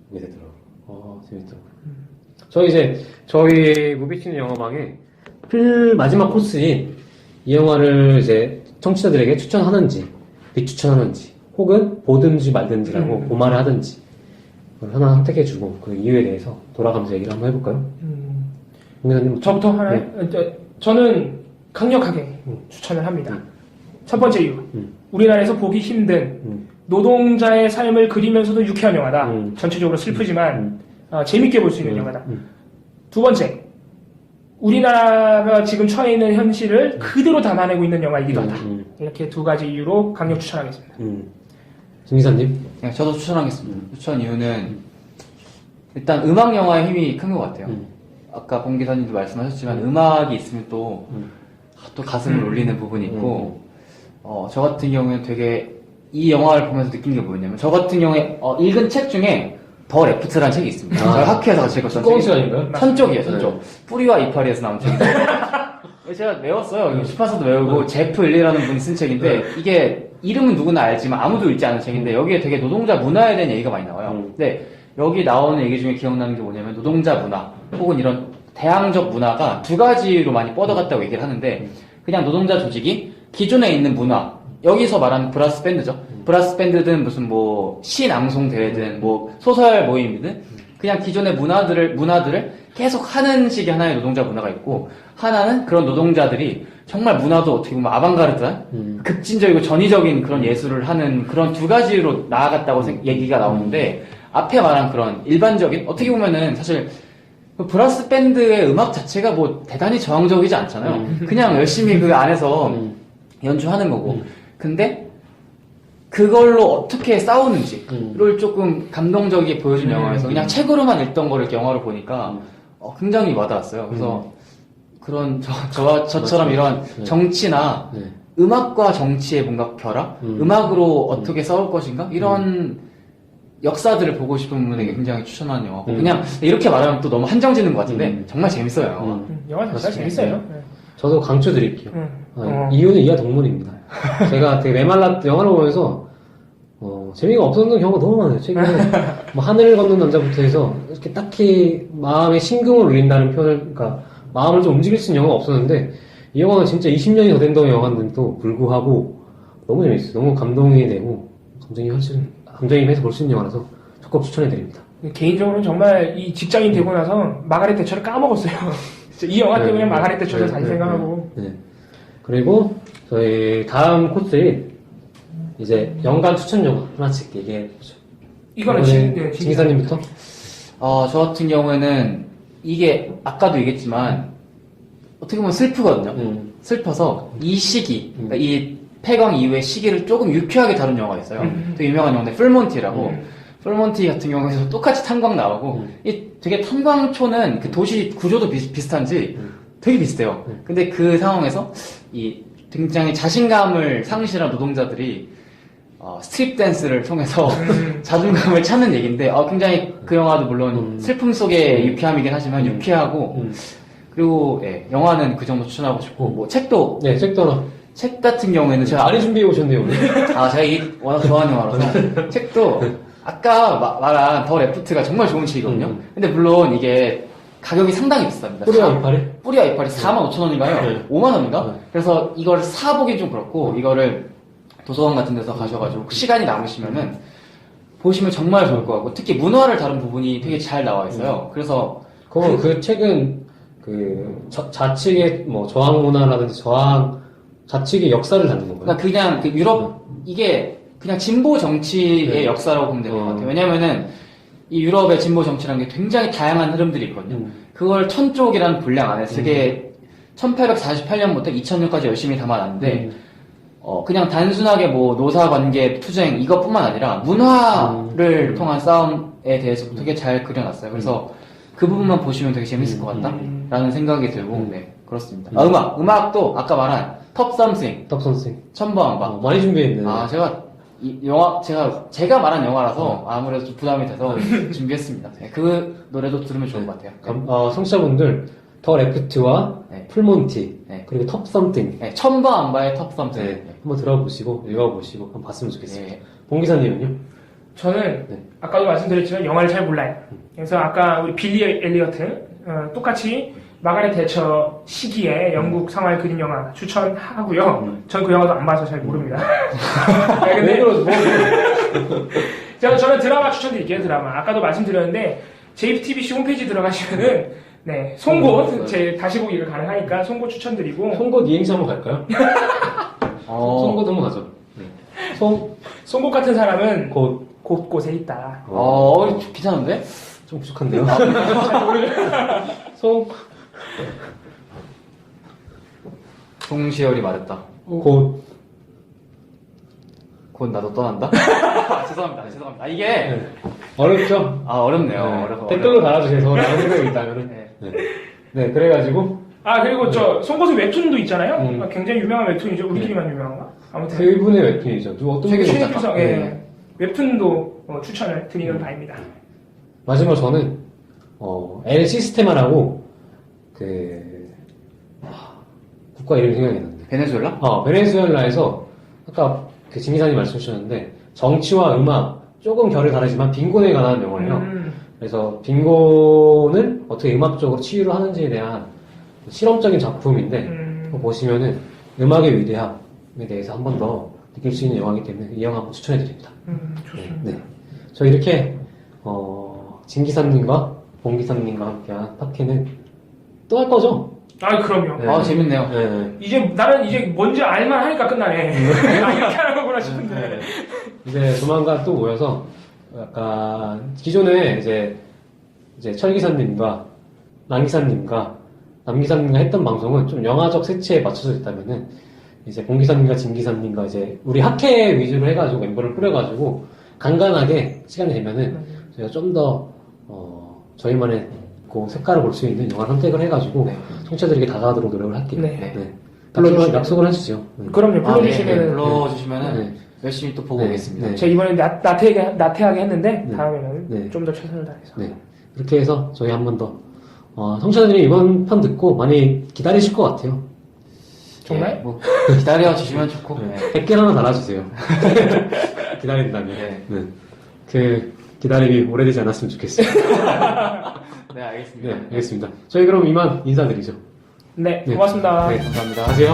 보게 되더라고요. 재밌더라고요. 저희 무비치는 영화방에 마지막 코스인 이 영화를 이제 청취자들에게 추천하는지 비추천하는지 혹은 보든지 말든지라고 고말을 하든지 그걸 하나 선택해주고 그 이유에 대해서 돌아가면서 얘기를 한번 해볼까요? 공개사님 저부터 하나요? 저는 강력하게 추천을 합니다. 첫 번째 이유. 우리나라에서 보기 힘든 노동자의 삶을 그리면서도 유쾌한 영화다. 전체적으로 슬프지만 재밌게 볼 수 있는 영화다. 두 번째. 우리나라가 지금 처해 있는 현실을 그대로 담아내고 있는 영화이기도 하다. 이렇게 두 가지 이유로 강력 추천하겠습니다. 김 기사님? 저도 추천하겠습니다. 추천 이유는 일단 음악 영화의 힘이 큰 것 같아요. 아까 봉 기사님도 말씀하셨지만 음악이 있으면 또 가슴을 울리는 부분이 있고 저 같은 경우에는 되게 이 영화를 보면서 느낀 게 뭐냐면 저 같은 경우에 읽은 책 중에 더 레프트라는 책이 있습니다. 저희 학교에서 같이 읽었던 두꺼운 시간인가요? 천쪽이에요, 천쪽. 뿌리와 이파리에서 나온 책인데 제가 외웠어요. 출판사도 외우고 제프 일리라는 분이 쓴 책인데 이게 이름은 누구나 알지만 아무도 읽지 않은 책인데 여기에 되게 노동자 문화에 대한 얘기가 많이 나와요. 근데 여기 나오는 얘기 중에 기억나는 게 뭐냐면 노동자 문화 혹은 이런 대항적 문화가 두 가지로 많이 뻗어갔다고 얘기를 하는데 그냥 노동자 조직이 기존에 있는 문화 여기서 말하는 브라스 밴드죠. 브라스 밴드든 무슨 시 낭송 대회든 소설 모임이든 그냥 기존의 문화들을 계속 하는 식의 하나의 노동자 문화가 있고 하나는 그런 노동자들이 정말 문화도 어떻게 보면 아방가르드한 급진적이고 전위적인 그런 예술을 하는 그런 두 가지로 나아갔다고 얘기가 나오는데 앞에 말한 그런 일반적인 어떻게 보면은 사실 브라스 밴드의 음악 자체가 대단히 저항적이지 않잖아요. 그냥 열심히 그 안에서 연주하는 거고 근데 그걸로 어떻게 싸우는지를 조금 감동적이게 보여준 영화여서 그냥 책으로만 읽던 거를 이렇게 영화로 보니까 굉장히 와닿았어요. 그래서 그런 저처럼 이런 정치나 음악과 정치의 뭔가 결합, 음악으로 어떻게 싸울 것인가 이런 역사들을 보고 싶은 분에게 굉장히 추천하는 영화고 그냥 이렇게 말하면 또 너무 한정지는 것 같은데 정말 재밌어요. 영화 자체가 재밌어요. 네. 저도 강추드릴게요. 이유는 이하 동문입니다. 제가 되게 영화를 보면서 재미가 없었던 경우가 너무 많아요. 최근에 뭐 하늘을 걷는 남자부터 해서 이렇게 딱히 마음에 심금을 울린다는 표현을, 그러니까 마음을 좀 움직일 수 있는 영화가 없었는데 이 영화는 진짜 20년이 더 된다는 영화인데도 불구하고 너무 재밌어요. 너무 감동이 되고 감정이입해서 볼 수 있는 영화라서 적극 추천해드립니다. 개인적으로는 정말 이 직장인 되고 나서 마가렛 대처를 까먹었어요. 진짜 이 영화 때문에 마가렛 대처를 다시 생각하고. 그리고 저희 다음 코스에 이제 연간 추천 영화 하나씩 얘기해보죠. 이거는 진기사님부터? 저 같은 경우에는 이게 아까도 얘기했지만 어떻게 보면 슬프거든요. 슬퍼서 이 시기, 그러니까 이 폐광 이후의 시기를 조금 유쾌하게 다룬 영화가 있어요. 되게 유명한 영화인데 풀몬티라고. 풀몬티 같은 경우에도 똑같이 탄광 나오고 이 되게 탄광초는 그 도시 구조도 비슷한지 되게 비슷해요. 근데 그 상황에서 이 굉장히 자신감을 상실한 노동자들이 스트립 댄스를 통해서 자존감을 찾는 얘기인데 굉장히 그 영화도 물론 슬픔 속의 유쾌함이긴 하지만 유쾌하고 그리고 영화는 그 정도 추천하고 싶고 뭐 책도 하나. 책 같은 경우에는 제가 많이 준비해 오셨네요 오늘. 제가 워낙 좋아하는 영화라서 책도 아까 말한 더 레프트가 정말 좋은 책이거든요. 근데 물론 이게 가격이 상당히 비쌉니다. 뿌리와 이파리 45,000원인가요? 5만원인가? 그래서 이걸 사보기 좀 그렇고 이거를 도서관 같은 데서 가셔가지고 시간이 남으시면은 보시면 정말 좋을 것 같고 특히 문화를 다룬 부분이 되게 잘 나와 있어요. 그래서 그 책은 자측의 뭐 저항 문화라든지 자측의 역사를 다루는 건가요? 그냥 그 유럽 이게 그냥 진보 정치의 역사라고 보면 될 것 같아요. 왜냐면은 이 유럽의 진보 정치라는 게 굉장히 다양한 흐름들이 있거든요. 그걸 1000쪽이라는 분량 안에 되게 1848년부터 2000년까지 열심히 담아놨는데 그냥 단순하게 뭐 노사관계, 투쟁 이것뿐만 아니라 문화를 통한 싸움에 대해서 되게 잘 그려놨어요. 그래서 그 부분만 보시면 되게 재밌을 것 같다라는 생각이 들고 그렇습니다. 음악도 아까 말한 톱 썸씽 첨부한바 많이 준비했네. 제가 말한 영화라서 아무래도 좀 부담이 돼서 준비했습니다. 그 노래도 들으면 좋을 것 같아요. 청취자분들 더 레프트와 풀몬티 그리고 톱 썸띵 첨부한바의 톱 썸씽 한번 들어보시고 읽어보시고 한번 봤으면 좋겠습니다. 봉기사님은요? 저는 아까도 말씀드렸지만 영화를 잘 몰라요. 그래서 아까 우리 빌리 엘리어트 똑같이 마가렛 대처 시기에 영국 상황을 그린 영화 추천하고요. 전 그 영화도 안 봐서 잘 모릅니다. 근데 저는 드라마 추천드릴게요. 드라마 아까도 말씀드렸는데 JTBC 홈페이지 들어가시면은 송곳 제 다시 보기가 가능하니까 송곳 추천드리고 송곳 이행시 한번 갈까요? 송곳 한번 가죠. 송곳 같은 사람은 곳곳에 있다. 괜찮은데? 좀 부족한데요? 송시열이 말했다. 곧 나도 떠난다? 죄송합니다. 이게 어렵죠? 어렵네요. 어려서 댓글로 달아주세요. 나온 생각이 있다면은. 그래가지고. 그리고 송곳은 웹툰도 있잖아요. 굉장히 유명한 웹툰이죠. 우리끼리만 유명한가? 아무튼. 그분의 웹툰이죠. 어떤 분이 최규성, 웹툰도 추천을 드리는 바입니다. 마지막으로 저는, L 시스테마라고, 국가 이름이 생각이 나는데. 베네수엘라? 베네수엘라에서, 아까 진기사님 말씀 주셨는데, 정치와 음악, 조금 결이 다르지만 빈곤에 관한 영화예요. 그래서 빈곤을 어떻게 음악적으로 치유를 하는지에 대한 실험적인 작품인데, 보시면은 음악의 위대함에 대해서 한 번 더 느낄 수 있는 영화이기 때문에 이 영화 한번 추천해드립니다. 좋습니다. 저 이렇게, 진기사님과 봉기사님과 함께한 팟캐는 또 할 거죠? 그럼요. 재밌네요. 나는 이제 뭔지 알만 하니까 끝나네. 이렇게 하는 거구나 싶은데. 이제 조만간 또 모여서 약간 기존에 이제 철기사님과 남기사님과 했던 방송은 좀 영화적 세치에 맞춰져 있다면은 이제 봉기사님과 진기사님과 이제 우리 학회 위주로 해가지고 멤버를 꾸려가지고 간간하게 시간이 되면은 저희가 좀 더 저희만의 그 색깔을 볼 수 있는 영화 선택을 해가지고 청취자들에게 다가가도록 노력을 할게요. 네. 불러주시면 약속을 해주세요. 그럼요. 네, 불러주시면 불러주시면은 네. 열심히 또 보고 네. 오겠습니다. 네. 제가 이번에 나태하게 했는데 네. 다음에는 네. 좀 더 최선을 다해서. 네. 이렇게 해서 저희 한 번 더 청취자들이 이번 편 듣고 많이 기다리실 것 같아요. 정말? 예, 뭐 기다려 주시면 좋고. 네. 100개 하나 달아주세요. 기다린다면. 네. 그 기다림이 오래되지 않았으면 좋겠어요. 네, 알겠습니다. 네, 알겠습니다. 저희 그럼 이만 인사드리죠. 네, 네. 고맙습니다. 네, 감사합니다. 가세요.